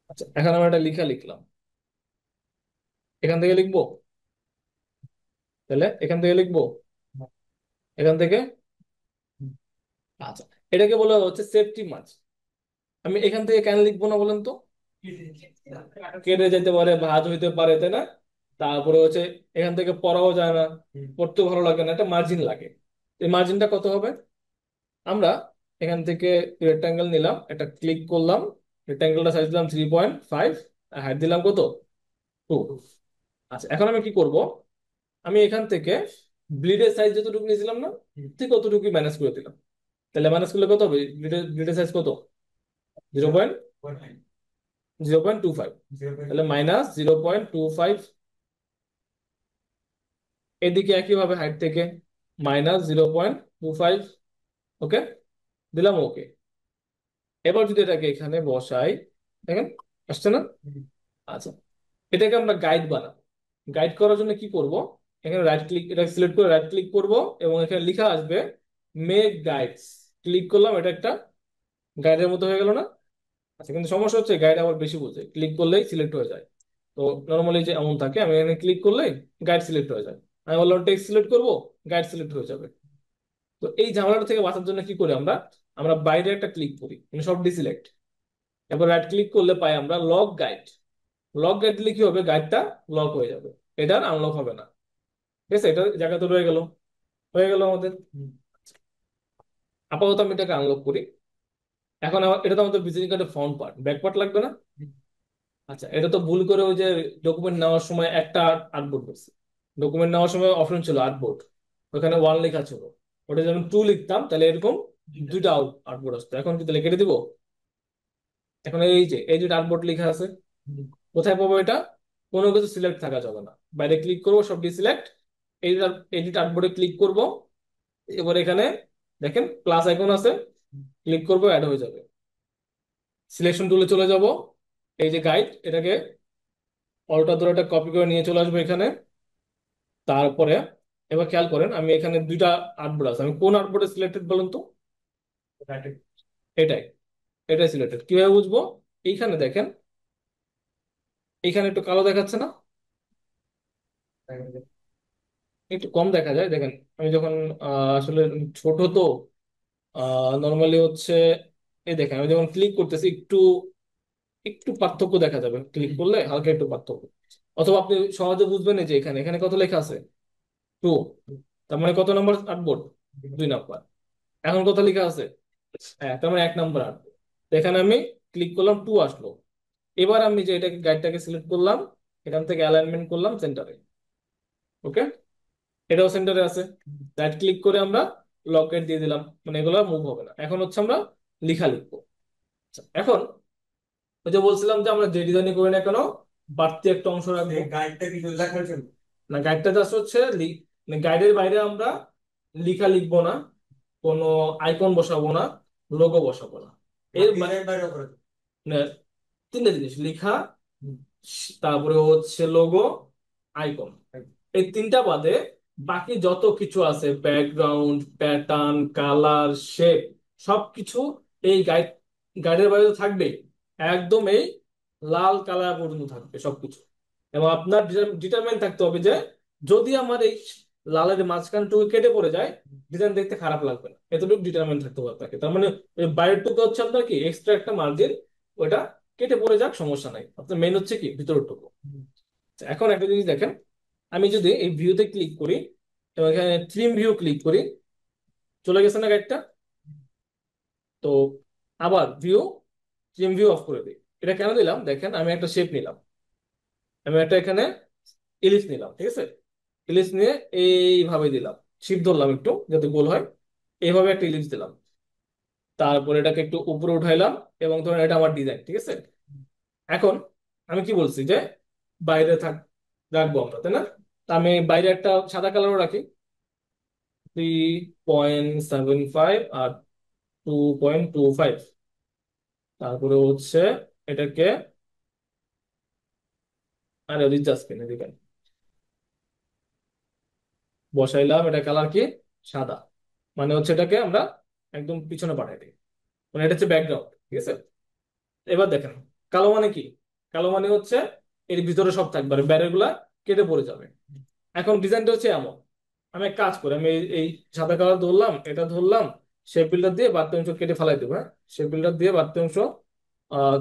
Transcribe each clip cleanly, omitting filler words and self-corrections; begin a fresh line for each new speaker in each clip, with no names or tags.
আচ্ছা, এখন আমরা একটা লিখলাম, এখান থেকে লিখবো, তাহলে এখান থেকে লিখবো, এখান থেকে। আচ্ছা, এটাকে বলা হচ্ছে সেফটি মার্জ। আমি এখান থেকে কেন লিখবো না বলেন তো? কেটে যেতে পারে, ভাঁজ হইতে পারে, তাই না? তারপরে হচ্ছে এখান থেকে পড়াও যায় না, পড়তে ভালো লাগে না, একটা মার্জিন লাগে। এই মার্জিনটা কত হবে? আমরা এখান থেকে রেক্টাঙ্গেল নিলাম, একটা ক্লিক করলাম, রেক্টাঙ্গেলটা সাইজ দিলাম 3.5, হাইট দিলাম কত? 2। আচ্ছা, এখন আমি কি করব? আমি এখান থেকে ব্লিডের সাইজ যতটুকু নিয়েছিলাম না, ঠিক কতটুকু ম্যানেজ করে দিলাম। তাহলে ম্যানেজ করলে কত হবে? ব্লিডের সাইজ কত? 0.25। তাহলে -0.25। এদিকে একইভাবে হাইট থেকে -0.25। ওকে, দিলাম ওকে। এবার যদি এটাকে এখানে বসাই, দেখেন আসছে না? আচ্ছা, এটাকে আমরা গাইড বানাবো। গাইড করার জন্য কি করব? এখানে রাইট ক্লিক, এটা সিলেক্ট করে রাইট ক্লিক করব, এবং এখানে লেখা আসবে মেক গাইডস। ক্লিক করলাম, এটা একটা গাইডের মতো হয়ে গেল না? আচ্ছা, কিন্তু সমস্যা হচ্ছে গাইড আবার বেশি বোঝে, ক্লিক করলেই সিলেক্ট হয়ে যায়। তো নর্মালি যে এমন থাকে, আমি এখানে ক্লিক করলেই গাইড সিলেক্ট হয়ে যায়। আমি বললাম টেক্সট সিলেক্ট করবো, গাইড সিলেক্ট হয়ে যাবে। তো এই ঝামেলাটা থেকে বাঁচার জন্য কি করি আমরা? আমরা বাইরে একটা ক্লিক করি, মানে সব ডিসিলেক্ট। এবার রাইট ক্লিক করলে পাই আমরা লক গাইড। লক গাইড দিলে কি হবে? গাইডটা লক হয়ে যাবে, এটা আনলক হবে না। ঠিক আছে, এটা জায়গা তো রয়ে গেল, হয়ে গেল আমাদের। আপাতত আমি এটাকে আনলক করি। এখন এটা তো আমাদের ভিজিটিং কার্ডের ফ্রন্ট পার্ট, ব্যাক পার্ট লাগবে না? আচ্ছা, এটা তো ভুল করে ওই যে ডকুমেন্ট নেওয়ার সময় একটা আর্টবোর্ড করছে। ডকুমেন্ট নেওয়ার সময় অপশন ছিল আর্টবোর্ড, ওখানে ওয়ান লেখা ছিল। ওটা যখন টু লিখতাম তাহলে এরকম দুইটা আর্টবোর্ড আসতো। এখন কি তাহলে কেটে দিব? এখন এই যে এই দুইটা আর্টবোর্ড লেখা আছে, কোথায় পাবো এটা? কোনো কিছু সিলেক্ট থাকা যাবে না, বাইরে ক্লিক করবো, সব ডিসিলেক্ট। এই দুইটা আর্টবোর্ডে ক্লিক করব। এবার এখানে দেখেন প্লাস আইকন আছে, ক্লিক করবো, অ্যাড হয়ে যাবে। সিলেকশন টুলে চলে যাব, এই যে গাইড, এটাকে অল্টা ধরে এটা কপি করে নিয়ে চলে আসবো এখানে। তারপরে এবার খেয়াল করেন, আমি এখানে দুইটা আর্টবোর্ড আছে, আমি কোন আর্টবোর্ডে সিলেক্টেড বলেন তো? এটাই, এটাই সিলেক্টেড। কিভাবে বুঝবো? এইখানে দেখেন, এইখানে একটু কালো দেখাচ্ছে না? একটু কম দেখা যায়, দেখেন। আমি যখন আসলে ছোট তো, নর্মালি হচ্ছে, এই দেখেন আমি যখন ক্লিক করতেছি একটু একটু পার্থক্য দেখা যাবে, ক্লিক করলে হালকা একটু পার্থক্য। অথবা আপনি সহজে বুঝবেন, এই যে এখানে এখানে কত লেখা আছে? 2। তার মানে কত নম্বর আর্টবোর্ড? 2 নম্বর। এখন কত লেখা আছে? হ্যাঁ, তার মানে 1 নম্বর আর্টবোর্ড। এখানে আমি ক্লিক করলাম, 2 আসলো। এবার আমি যে এটাকে গাইডটাকে সিলেক্ট করলাম, এখান থেকে অ্যালাইনমেন্ট করলাম সেন্টারে। ওকে, এটাও সেন্টারে আছে। রাইট ক্লিক করে আমরা লক গাইড দিয়ে দিলাম, মানে এগুলো মুভ হবে না। এখন হচ্ছে আমরা লিখা লিখবো। আচ্ছা, এখন ওই যে বলছিলাম যে আমরা যে ডিজাইন করি না কেন, বাড়তি একটা অংশ রাখবো। গাইডটা কি লেখার জন্য? না, গাইডটা জাস্ট হচ্ছে মানে গাইডের বাইরে আমরা লিখা লিখবো না, কোনো আইকন বসাবো না, লোগো বসাবো না। এর বাইরে না, তিনটা জিনিস: লিখা, তারপরে হচ্ছে লোগো, আইকন। এই তিনটা বাদে বাকি যত কিছু আছে, ব্যাকগ্রাউন্ড, প্যাটার্ন, কালার, শেপ, সবকিছু এই গাইডের বাইরে থাকবে। একদম এই লাল কালার পর্যন্ত থাকবে সবকিছু। এবং আপনার ডিটারমেন্ট থাকতে হবে যে যদি আমার এই লালের মাঝখানটুকু কেটে পড়ে যায়, ডিজাইন দেখতে খারাপ লাগবে না, এতটুকু ডিটারমেন্ট থাকতে হবে আপনাকে। তার মানে ওই বাইরের টুকু হচ্ছে আপনার কি এক্সট্রা একটা মার্জিন, ওইটা কেটে পড়ে যাক, সমস্যা নাই। আপনার মেন হচ্ছে কি ভিতরের টুকু। এখন একটা জিনিস দেখেন, আমি যদি এই ভিউতে ক্লিক করি এবং এখানে ট্রিম ভিউ ক্লিক করি, চলে গেছে না গাইডটা? তো আবার ভিউ, ট্রিম ভিউ অফ করে দিই। এটা কেন দিলাম দেখেন, আমি একটা শেপ নিলাম, আমি একটা এখানে ইলিশ নিলাম, ঠিক আছে? ইলিশ নিয়ে এইভাবে দিলাম, শিপ ধরলাম একটু যাতে গোল হয়, এইভাবে একটা ইলিশ দিলাম। তারপর এটাকে একটু উপরে উঠাইলাম, এবং ধরেন এটা আমার ডিজাইন, ঠিক আছে? এখন আমি কি বলছি যে বাইরে রাখবো আমরা, তাই না? তা আমি বাইরে একটা সাদা কালারও রাখি, 3.75 আর 2.25। তারপরে হচ্ছে এটাকে, আরে রিচার্জ পেন এদিকে বসাইলাম, এটা কালার কি? সাদা। মানে হচ্ছে এটাকে আমরা একদম পিছনে পাঠাই দিই, মানে এটা হচ্ছে ব্যাকগ্রাউন্ড, ঠিক আছে? এবার দেখেন, কালো মানে কি? কালো মানে হচ্ছে এর ভিতরে সব থাকবে আর বাইরের গুলা কেটে পড়ে যাবে। এখন ডিজাইনটা হচ্ছে এমন, আমি এক কাজ করি, আমি এই সাদা কালার ধরলাম, এটা ধরলাম, শেপ বিল্ডার দিয়ে বাড়তি অংশ কেটে ফেলাই দেবো। হ্যাঁ, শেপ বিল্ডার দিয়ে বাড়তি অংশ আহ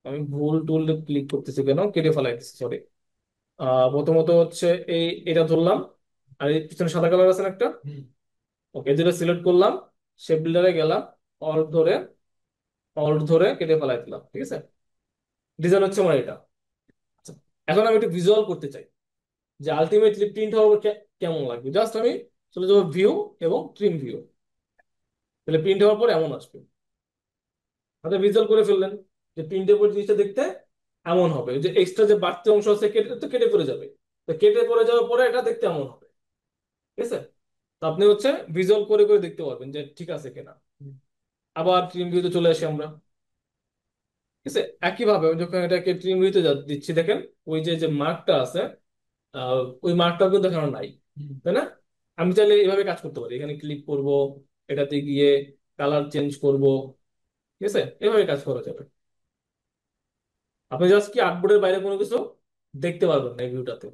আমি ভুল টুল ক্লিক করতেছি কেন, কেটে ফেলাই দিচ্ছি, সরি। প্রথমত হচ্ছে এটা ধরলাম, আর এই পিছনে সাদা কালার আছে না একটা, ওকে, যেটা সিলেক্ট করলাম, শেপ বিল্ডারে গেলাম, অল্ট ধরে অল্ট ধরে কেটে ফেলাই দিলাম, ঠিক আছে। ডিজাইন হচ্ছে আমার এটা। আচ্ছা, এখন আমি একটু ভিজুয়াল করতে চাই যে আলটিমেটলি প্রিন্ট হওয়ার কেমন লাগবে। জাস্ট আমি চলে যাবো ভিউ এবং ট্রিম ভিউ, তাহলে প্রিন্ট হওয়ার পর এমন আসবে। আপনি ভিজুয়াল করে ফেললেন যে প্রিন্টের পর জিনিসটা দেখতে এমন হবে, যে এক্সট্রা যে বাড়তি অংশ আছে কেটে তো কেটে পড়ে যাবে, তো কেটে পড়ে যাওয়ার পরে এটা দেখতে এমন হবে, ঠিক আছে। তো আপনি হচ্ছে ভিজুয়াল করে করে দেখতে পারবেন যে ঠিক আছে কিনা। আবার ট্রিম ভিউতে চলে আসি আমরা, ঠিক আছে। একইভাবে আমি যখন এটাকে ট্রিম ভিউতে দিচ্ছি, দেখেন ওই যে যে মার্কটা আছে, ওই মার্কটাও কিন্তু এখানে নাই, তাই না। আমি চাইলে এইভাবে কাজ করতে পারি, এখানে ক্লিক করব, এটাতে গিয়ে কালার চেঞ্জ করব, ঠিক আছে, এভাবে কাজ করা যাবে। আপনি জাস্ট কি আর্টবোর্ডের বাইরে কোনো কিছু দেখতে পারবেন না এই ভিউটাতে।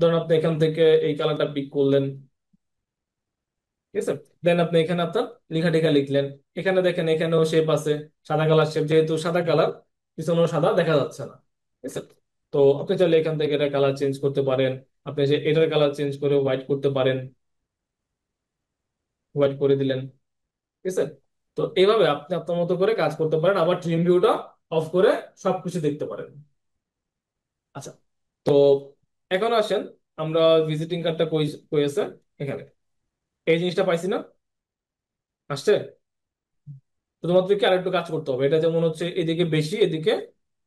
ধরুন আপনি এখান থেকে এই কালারটা পিক করলেন, ঠিক আছে, দেন আপনি এখানে আপনার লেখা টেখা লিখলেন, এখানে দেখেন এখানেও শেপ আছে, সাদা কালার শেপ, যেহেতু সাদা কালার পিছনেও সাদা দেখা যাচ্ছে না, ঠিক আছে। তো আপনি চাইলে এখান থেকে এটা কালার চেঞ্জ করতে পারেন, আপনি যে এটার কালার চেঞ্জ করে হোয়াইট করতে পারেন, হোয়াইট করে দিলেন, ঠিক আছে। তো এইভাবে আপনি আপনার মতো করে কাজ করতে পারেন, আবার ট্রিম ভিউটা অফ করে সবকিছু দেখতে পারেন। আচ্ছা, তো এখন আসেন, আমরা ভিজিটিং কার্ডটা কই কই আছে, এখানে এই জিনিসটা পাইছি না, আসছে। শুধুমাত্র কি আরেকটু কাজ করতে হবে, এটা যেমন হচ্ছে এদিকে বেশি, এদিকে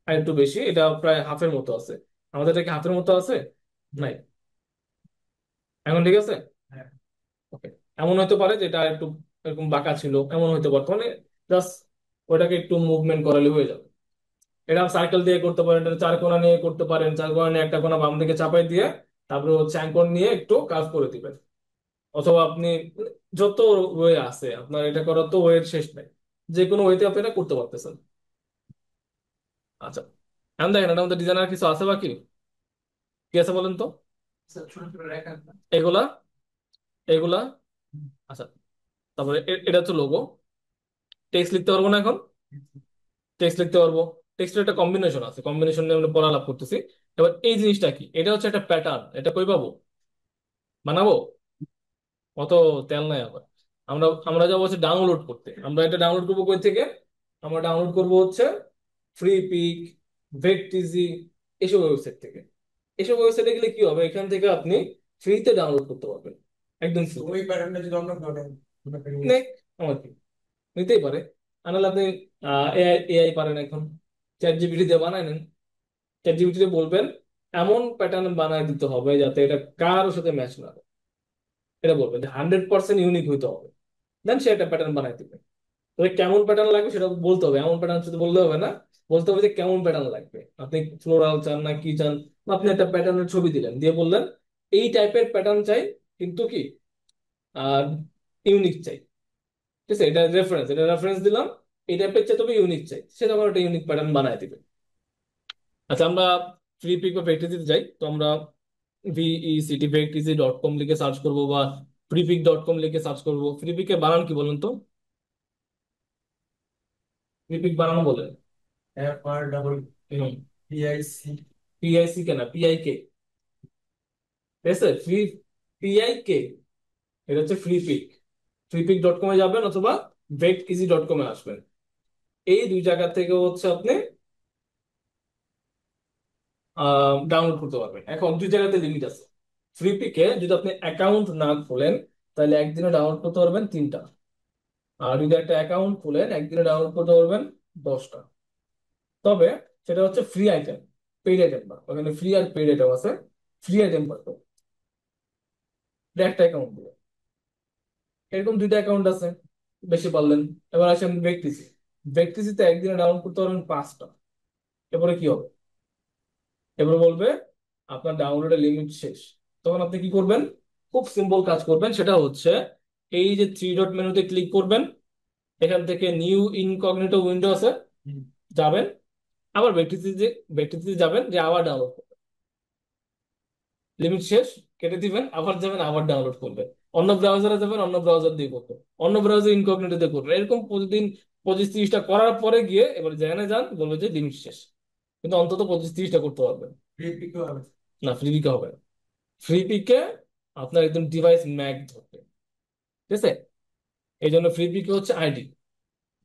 আরেকটু বেশি, এটা প্রায় হাফের মতো আছে, আমাদের এটা কি হাফের মতো আছে, নাই। এখন ঠিক আছে, ওকে। এমন হতে পারে যে এটা একটু এরকম বাঁকা ছিল, এমন হতে পারতো, মানে জাস্ট ওটাকে একটু মুভমেন্ট করালে হয়ে যাবে। এটা সার্কেল দিয়ে করতে পারেন, এটা চার কোণা নিয়ে করতে পারেন, চার কোণা নিয়ে একটা কোণা বাম দিকে চাপাই দিয়ে তারপরে হচ্ছে অ্যাঙ্কর নিয়ে একটু কাজ করে দিবেন। অথবা আপনি যত ওয়ে আছে আপনার এটা করার, তো ওয়ের শেষ নাই, যে কোনো ওয়েতে আপনি এটা করতে পারতেছেন। আচ্ছা, এখন দেখেন এটা আমাদের ডিজাইনার কিছু আছে বাকি, কি আছে বলেন তো। এগুলা এগুলা আচ্ছা, তারপরে এটা হচ্ছে লোগো। টেক্সট লিখতে পারবো না এখন, টেক্সট লিখতে পারবো। টেক্সটের একটা কম্বিনেশন আছে, কম্বিনেশন নিয়ে আমরা পড়া লাভ করতেছি। এবার এই জিনিসটা কি, এটা হচ্ছে একটা প্যাটার্ন, এটা কই পাবো, বানাবো, অত তেল নাই আবার। আমরা যাবো হচ্ছে ডাউনলোড করতে, আমরা এটা ডাউনলোড করবো কই থেকে, আমরা ডাউনলোড করবো হচ্ছে ফ্রি পিক, ভেকটিজি, এসব ওয়েবসাইট থেকে। এসব ওয়েবসাইটে গেলে কি হবে, এখান থেকে আপনি ফ্রিতে ডাউনলোড করতে পারবেন, একদম free তে।
ওই প্যাটার্নটা যদি আমরা
নে, আমার কি, নিতেই পারে। আনালে আপনি এআই এআই পারেন এখন, চ্যাট জিপিটি দিয়ে বানায় নেন। চ্যাট জিপিটি তে বলবেন এমন প্যাটার্ন বানায় দিতে হবে যাতে এটা কারোর সাথে ম্যাচ না হয়। এটা বলবেন যে 100% ইউনিক হইতে হবে, দেন সে একটা প্যাটার্ন বানায় দিবে। তবে কেমন প্যাটার্ন লাগবে সেটা বলতে হবে, এমন প্যাটার্ন শুধু বললে হবে না, বলতে হবে যে কেমন প্যাটার্ন লাগবে, আপনি ফ্লোরাল চান না কি চান। বা আপনি একটা প্যাটার্নের ছবি দিলেন, দিয়ে বললেন এই টাইপের প্যাটার্ন চাই, কিন্তু কি আর ইউনিক চাই, ঠিক আছে। এটা রেফারেন্স দিলাম, এই টাইপের চাই তবে ইউনিক চাই, সে তখন একটা ইউনিক প্যাটার্ন বানায় দিবে। আচ্ছা, আমরা ফ্রি পিক বা ভেক্টিজিতে যাই, তো আমরা vectc.com লিখে সার্চ করবো, বা freepik.com লিখে সার্চ করবো। ফ্রিপিকের বানান কি বলেন তো, ফ্রিপিক বানানো বলেন।
FRPIC।
পিআইসি কেনা, পিআইকে, ঠিক আছে, পিআইকে, এটা হচ্ছে ফ্রি পিক। ফ্রিপিক.com-এ যাবেন অথবা ভেক্টিজি.com-এ আসবেন, এই দুই জায়গা থেকে হচ্ছে আপনি ডাউনলোড করতে পারবেন। এখন দুই জায়গাতে লিমিট আছে। ফ্রি পিকে যদি আপনি অ্যাকাউন্ট না খোলেন তাহলে একদিনে ডাউনলোড করতে পারবেন 3টা, আর যদি একটা অ্যাকাউন্ট খুলেন একদিনে ডাউনলোড করতে পারবেন 10টা। তবে সেটা হচ্ছে ফ্রি আইটেম, পেইড আইটেম না, ওখানে ফ্রি আর পেইড আইটেম আছে। ফ্রি আইটেম পারতো এটা একটা অ্যাকাউন্ট দিয়ে, এরকম দুইটা অ্যাকাউন্ট আছে, বেশি পারলেন। এবার আসেন ব্যক্তিসি, ব্যক্তিসিতে একদিনে ডাউনলোড করতে পারবেন 5টা। এরপরে কি হবে, এবার বলবে আপনার ডাউনলোডের লিমিট শেষ। তখন আপনি কি করবেন, খুব সিম্পল কাজ করবেন, সেটা হচ্ছে এই যে থ্রি ডট মেনুতে ক্লিক করবেন, এখান থেকে নিউ ইনকগনিটো উইন্ডো আছে, যাবেন, আবার ব্যাকটিতে যাবেন, যে আবার ডাউনলোড, লিমিট শেষ, কেটে দিবেন, আবার যাবেন, আবার ডাউনলোড করবেন, অন্য ব্রাউজারে যাবেন, অন্য ব্রাউজার দিয়ে করবেন, অন্য ব্রাউজার ইনকগনিটো দিয়ে করবেন, এরকম প্রতিদিন 25-30টা করার পরে গিয়ে এবার যেখানে যান বলবে যে লিমিট শেষ। কিন্তু অন্তত 25-30টা করতে পারবেন। ফ্রি পিকে হবে না, ফ্রি পিকে হবে না। ফ্রি পিকে আপনার একদম ডিভাইস ম্যাক ধরবে, ঠিক আছে? এই জন্য ফ্রি পিকে হচ্ছে আইডি,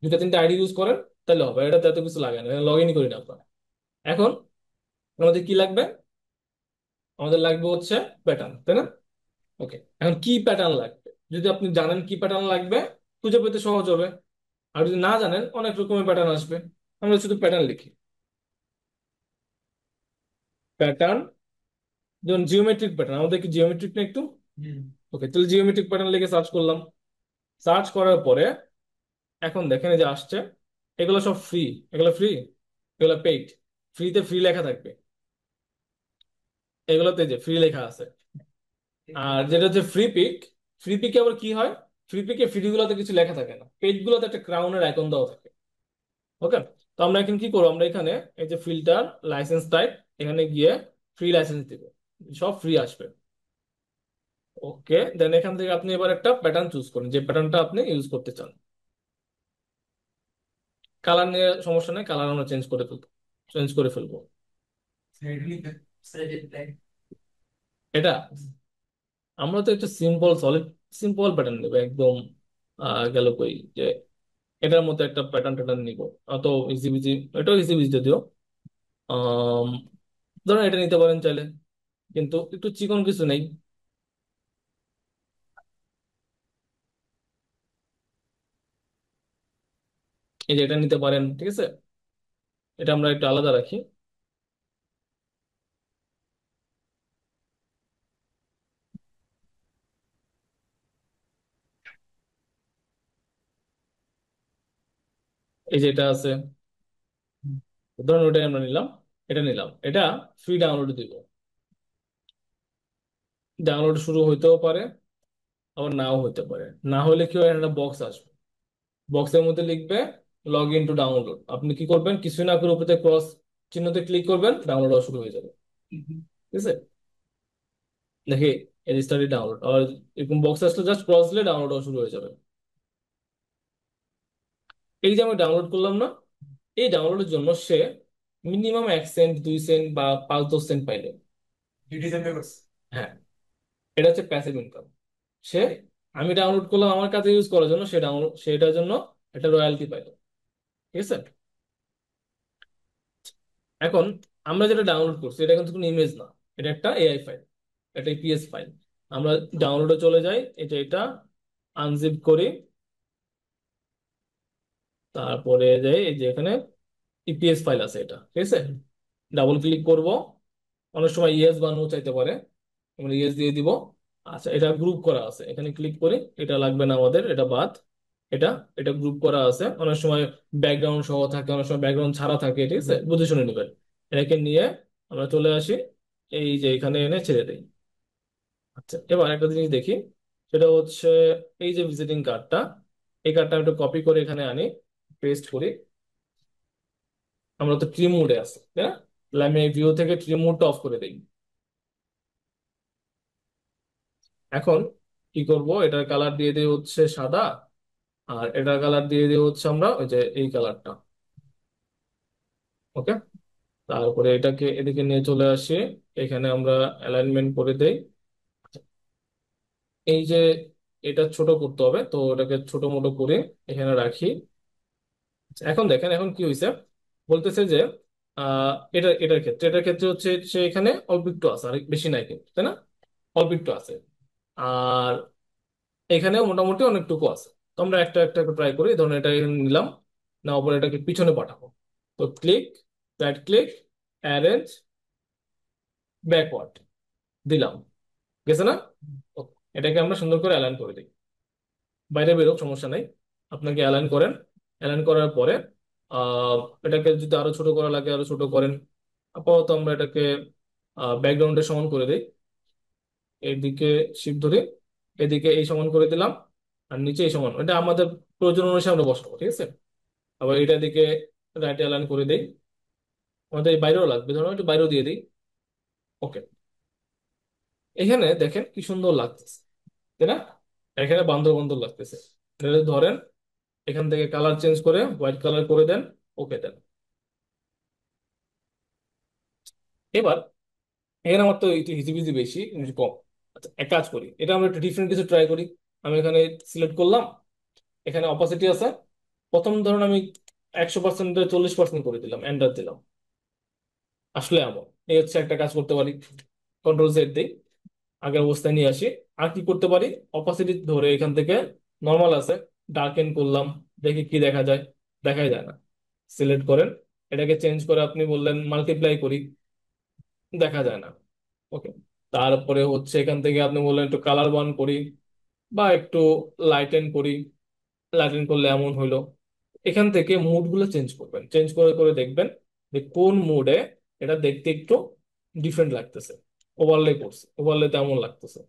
2-3টা আইডি ইউজ করেন তাহলে হবে, এটা এত কিছু লাগে না, লগ ইনই করি না আপনার। এখন আমাদের কি লাগবে? আমাদের লাগবে হচ্ছে প্যাটার্ন, তাই না? ওকে, এখন কি প্যাটার্ন লাগবে? যদি আপনি জানেন কি প্যাটার্ন লাগবে, খুঁজে পেতে সহজ হবে। আর যদি না জানেন, অনেক রকমের প্যাটার্ন আসবে। আমরা শুধু প্যাটার্ন লিখি, প্যাটার্ন, যেমন জিওমেট্রিক প্যাটার্ন, আমাদের কি জিওমেট্রিক না একটু? ওকে, তাহলে জিওমেট্রিক প্যাটার্ন লিখে সার্চ করলাম। সার্চ করার পরে এখন দেখেন এই যে আসছে, এগুলো সব ফ্রি, এগুলো ফ্রি, এগুলো পেইড। ফ্রিতে ফ্রি লেখা থাকবে, এগুলোতে যে ফ্রি লেখা আছে। আর যেটা হচ্ছে ফ্রি পিক, ফ্রি পিকে আবার কি হয়? ফ্রি পিকে ফ্রি গুলোতে কিছু লেখা থাকে না, পেজ গুলোতে একটা ক্রাউনের আইকন দেওয়া থাকে। ওকে, তো আমরা এখন কি করবো? আমরা এখানে এই যে ফিল্টার, লাইসেন্স টাইপ, এখানে গিয়ে ফ্রি লাইসেন্স দিব, সব ফ্রি আসবে। ওকে, দেন এখান থেকে আপনি এবার একটা প্যাটার্ন চুজ করুন, যে প্যাটার্নটা আপনি ইউজ করতে চান। কালার নিয়ে সমস্যা নেই, কালার আমরা চেঞ্জ করে ফেলবো। এটা আমরা তো একটা সিম্পল সলিড, সিম্পল প্যাটার্ন নেবো একদম। গেল কই যে এটার মতো একটা প্যাটার্ন ট্যাটার্ন নিবো, অত ইজি বিজি, এটাও ইজি বিজি যদিও। আম, ধরুন এটা নিতে পারেন চাইলে, কিন্তু একটু চিকন কিছু নেই। এই যে এটা নিতে পারেন, ঠিক আছে? এটা আমরা একটু আলাদা রাখি। এই যে এটা আছে, ধরুন ওটাই আমরা নিলাম, এটা নিলাম, এটা ফ্রি ডাউনলোড দিব। ডাউনলোড শুরু হইতেও পারে, আবার নাও হইতে পারে। না হলে কি হয়, একটা বক্স আসবে, বক্সের মধ্যে লিখবে লগ ইন টু ডাউনলোড। আপনি কি করবেন? কিছু না করে উপরে ক্রস চিহ্নতে ক্লিক করবেন, ডাউনলোড হওয়া শুরু হয়ে যাবে, ঠিক আছে? দেখি, রেজিস্টারি ডাউনলোড, আর এরকম বক্স আসলে জাস্ট ক্রস দিলে ডাউনলোড হওয়া শুরু হয়ে যাবে। এই যে আমি ডাউনলোড করলাম না, এই ডাউনলোডের জন্য সে মিনিমাম 1 সেন্ট, 2 সেন্ট বা 5-10 সেন্ট পাইলে। হ্যাঁ, এটা হচ্ছে প্যাসিভ ইনকাম। সে, আমি ডাউনলোড করলাম আমার কাছে ইউজ করার জন্য, সে ডাউনলোড, সেটার জন্য একটা রয়্যালটি পাইলো, ঠিক আছে? এখন আমরা যেটা ডাউনলোড করছি এটা কিন্তু কোনো ইমেজ না, এটা একটা এআই ফাইল, এটা পিএস ফাইল। আমরা ডাউনলোডে চলে যাই, এটা আনজিপ করি, তারপরে যাই এই যে এখানে ইপিএস ফাইল আছে এটা, ঠিক আছে? ডাবল ক্লিক করব, অনেক সময় ইয়েস বা নো চাইতে পারে, আমরা ইয়েস দিয়ে দিব। আচ্ছা, এটা গ্রুপ করা আছে, এখানে ক্লিক করি, এটা লাগবে না আমাদের, এটা বাদ। এটা এটা গ্রুপ করা আছে, অনেক সময় ব্যাকগ্রাউন্ড সহ থাকে, অনেক সময় ব্যাকগ্রাউন্ড ছাড়া থাকে, ঠিক আছে? বুঝে শুনে নেবেন। এটাকে নিয়ে আমরা চলে আসি, এই যে এখানে এনে ছেড়ে দিই। আচ্ছা, এবার একটা জিনিস দেখি, সেটা হচ্ছে এই যে ভিজিটিং কার্ডটা, এই কার্ডটা আমি একটু কপি করে এখানে আনি, পেস্ট করি। আমরা তো ট্রিম মোডে আছি, তাই না? তাহলে আমি এই ভিউ থেকে ট্রিম মোডটা অফ করে দিই। এখন কি করব? এটার কালার দিয়ে দিই হচ্ছে সাদা, আর এটার কালার দিয়ে দিই হচ্ছে আমরা ওই যে এই কালারটা। ওকে, তারপরে এটাকে এদিকে নিয়ে চলে আসি, এখানে আমরা অ্যালাইনমেন্ট করে দেই। এই যে এটা ছোট করতে হবে, তো এটাকে ছোট মোটো করে এখানে রাখি। এখন দেখেন, এখন কি হয়েছে, বলতেছে যে এটার ক্ষেত্রে হচ্ছে সে এখানে অল্প একটু আছে, আর বেশি নাই কিন্তু, তাই না? অল্প একটু আছে। আর এখানেও মোটামুটি অনেকটুকু আছে। তো আমরা একটা একটা ট্রাই করি, ধরুন এটা এখানে নিলাম, নেওয়ার পরে এটাকে পিছনে পাঠাবো। তো click, right click, arrange backward দিলাম, গেছে না? Okay, এটাকে আমরা সুন্দর করে অ্যালাইন করে দিই, বাইরে বেরোক সমস্যা নাই। আপনাকে অ্যালাইন করেন, অ্যালাইন করার পরে আহ এটাকে যদি আরো ছোট করা লাগে আরো ছোট করেন। আপাতত আমরা এটাকে ব্যাকগ্রাউন্ডের সমান করে দিই, এদিকে শিফট ধরে এদিকে এই সমান করে দিলাম, আর নিচে এই সমান, এটা আমাদের প্রয়োজন অনুসারে আমরা বসাবো, ঠিক আছে? আবার এটা দিকে রাইট অ্যালাইন করে দেই, আমাদের এই বাইরেও লাগবে, ধরুন একটু বাইরেও দিয়ে দিই। ওকে, এখানে দেখেন কি সুন্দর লাগতেছে, তাই না? এখানে বান্দর বান্দর লাগতেছে। এটা যদি ধরেন এখান থেকে কালার চেঞ্জ করে হোয়াইট কালার করে দেন, ওকে দেন। এবার এখানে আমার তো একটু হিজিবিজি বেশি, একটু কম। আচ্ছা, এক কাজ করি, এটা আমরা একটু ডিফারেন্ট কিছু ট্রাই করি। আমি এখানে সিলেক্ট করলাম, এখানে অপাসিটি আছে। প্রথম ধরুন আমি 100% 40% করে দিলাম, এন্টার দিলাম। আসলে এমন, এই হচ্ছে একটা কাজ করতে পারি। কন্ট্রোল জেড দিই, আগের অবস্থায় নিয়ে আসি। আর কি করতে পারি, অপাসিটি ধরে এখান থেকে নর্মাল আছে, ডার্কেন করলাম, দেখি কি দেখা যায়। দেখাই যায় না। সিলেক্ট করেন, এটাকে চেঞ্জ করে আপনি বললেন মাল্টিপ্লাই করি, দেখা যায় না। ওকে, তারপরে হচ্ছে এখান থেকে আপনি বললেন একটু কালার বান করি বা একটু লাইটেন করি, লাইটেন করলে এমন হইলো। এখান থেকে মুড গুলো চেঞ্জ করবেন, চেঞ্জ করে করে দেখবেন যে কোন মুডে এটা দেখতে একটু ডিফারেন্ট লাগতেছে। ওভারলে করছে, ওভারলে তেমন লাগতেছে।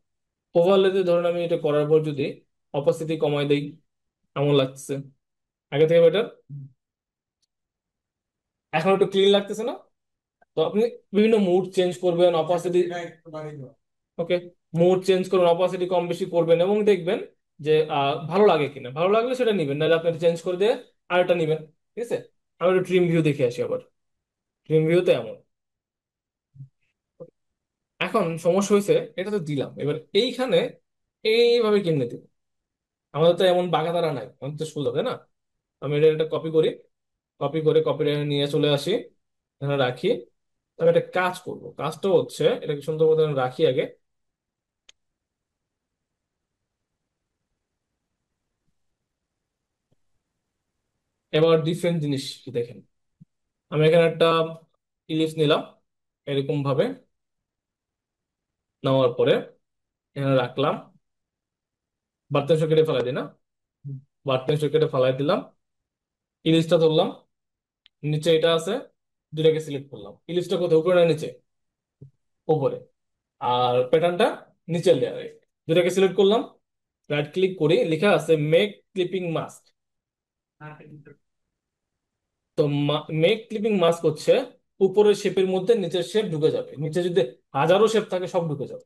ওভারলেতে ধরুন আমি এটা করার পর যদি অপাসিটি কমাই দেই, এমন লাগতেছে। আগে থেকে বেটার, এখন একটু ক্লিন লাগতেছে না? তো আপনি বিভিন্ন মুড চেঞ্জ করবেন, অপাসিটি। ওকে, মুড চেঞ্জ করবেন, অপাসিটি কম বেশি করবেন এবং দেখবেন যে ভালো লাগে কিনা। ভালো লাগলে সেটা নিবেন, নাহলে আপনি চেঞ্জ করে দিয়ে আরেকটা নিবেন। ঠিক আছে, আমি একটু ট্রিম ভিউ দেখে আসি আবার। ট্রিম ভিউতে এমন। এখন সমস্যা হয়েছে, এটা তো দিলাম, এবার এইখানে এইভাবে কেমনে দিব? আমাদের তো এমন বাগাদারা নাই, আমাদের তো সুন্দর, তাই না? আমি এটা একটা কপি করি, কপি করে কপিটা নিয়ে চলে আসি, এখানে রাখি। আমি একটা কাজ করব, কাজটা হচ্ছে এটাকে সুন্দর মতো রাখি আগে। এবার ডিফারেন্ট জিনিস কি দেখেন, আমি এখানে একটা ইলিপস নিলাম, এরকম ভাবে নেওয়ার পরে এখানে রাখলাম। বার্তেন্স কেটে ফেলাই দিই না, বার্তেন্স কেটে ফেলাই দিলাম। ইলিপসটা ধরলাম, নিচে এটা আছে, দুটাকে সিলেক্ট করলাম। ইলিপসটা কোথায়, উপরে না নিচে? উপরে। আর প্যাটার্নটা নিচের লেয়ারে। দুটাকে সিলেক্ট করলাম, রাইট ক্লিক করি, লেখা আছে মেক ক্লিপিং মাস্ক। তো মেক ক্লিপিং মাস্ক হচ্ছে উপরের শেপের মধ্যে নিচের শেপ ঢুকে যাবে, নিচে যদি হাজারো শেপ থাকে সব ঢুকে যাবে।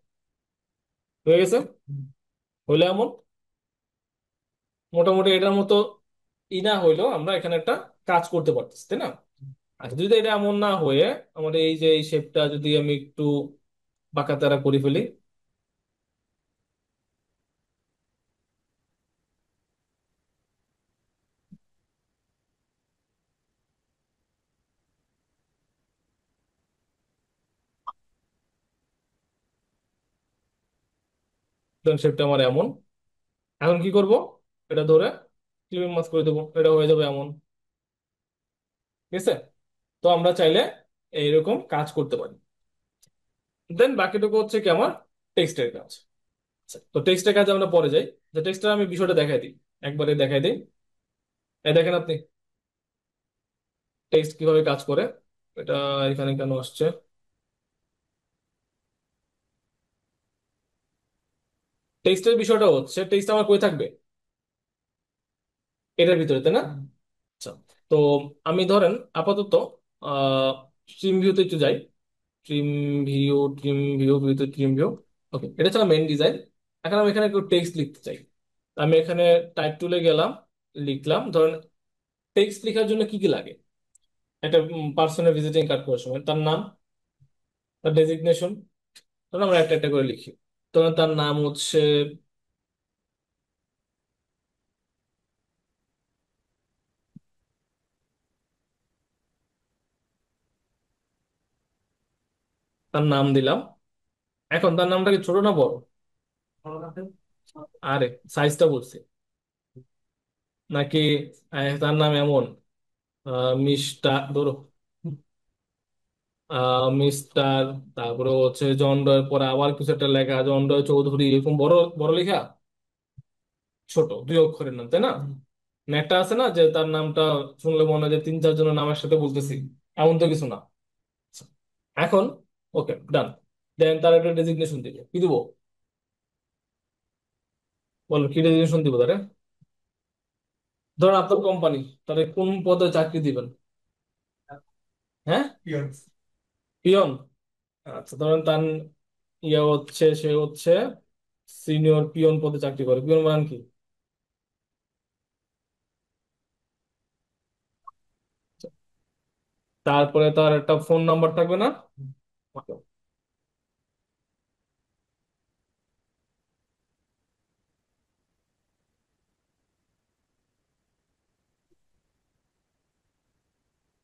হয়ে গেছে? হইলে এমন, মোটামুটি এটার মতো ই না হইলেও আমরা এখানে একটা কাজ করতে পারতেছি, তাই না? আচ্ছা, যদি এটা এমন না হয়ে আমাদের এই যে এই শেপটা যদি আমি একটু বাঁকা তারা করে ফেলি, শেপটা আমার এমন। এখন কি করব, এটা ধরে ক্লিপিং মাস্ক করে দেবো, এটা হয়ে যাবে এমন। ঠিক আছে? তো আমরা চাইলে এইরকম কাজ করতে পারি। দেন বাকিটুকু হচ্ছে কি আমার টেক্সটের কাজ। আচ্ছা, তো টেক্সটের কাজে আমরা পরে যাই। যে টেক্সটটা আমি বিষয়টা দেখাই দিই, একবারে দেখাই দিই। এই দেখেন আপনি টেক্সট কিভাবে কাজ করে। এটা এখানে কেন আসছে? টেক্সটের বিষয়টা হচ্ছে টেক্সট আমার কই থাকবে, এটার ভিতরে, তাই না? আচ্ছা, তো আমি ধরেন আপাতত আহ স্ট্রিম ভিউতে একটু যাই। ট্রিম ভিউ, ট্রিম ভিউ, ভিউতে ট্রিম ভিউ। ওকে, এটা হচ্ছে মেন ডিজাইন। এখন আমি এখানে একটু টেক্সট লিখতে চাই। আমি এখানে টাইপ টুলে গেলাম, লিখলাম। ধরেন টেক্সট লেখার জন্য কি কি লাগে, একটা পার্সনের ভিজিটিং কার্ড করার সময় তার নাম, তার ডেজিগনেশন। ধরুন আমরা একটা একটা করে লিখি। ধরুন তার নাম হচ্ছে, তার নাম দিলাম। এখন তার নামটা কি ছোট না বড়? আরে সাইজটা বলছি নাকি? তার নাম এমন, মিস্টার ধরো, মিস্টার, তারপরে হচ্ছে জন ডয়ের পরে আবার কিছু একটা লেখা, জন ডয় চৌধুরী, এরকম বড় বড় লেখা? ছোট দুই অক্ষরের নাম, তাই না? না একটা আছে না যে তার নামটা শুনলে মনে হয় যে তিন চার জনের নামের সাথে বলতেছি, এমন তো কিছু না। এখন ওকে ডান। দেন তার একটা ডেজিগনেশন দিব, কি দিব? বলো কি ডেজিগনেশন দিব তারে? ধরেন আপনার কোম্পানি, তাহলে কোন পদে চাকরি দিবেন? হ্যাঁ, পিয়ন। আচ্ছা, ধরেন তার ইয়ে হচ্ছে, সে হচ্ছে সিনিয়র পিয়ন পদে চাকরি করে। পিয়ন মানে কি? তারপরে তার একটা ফোন নাম্বার থাকবে না?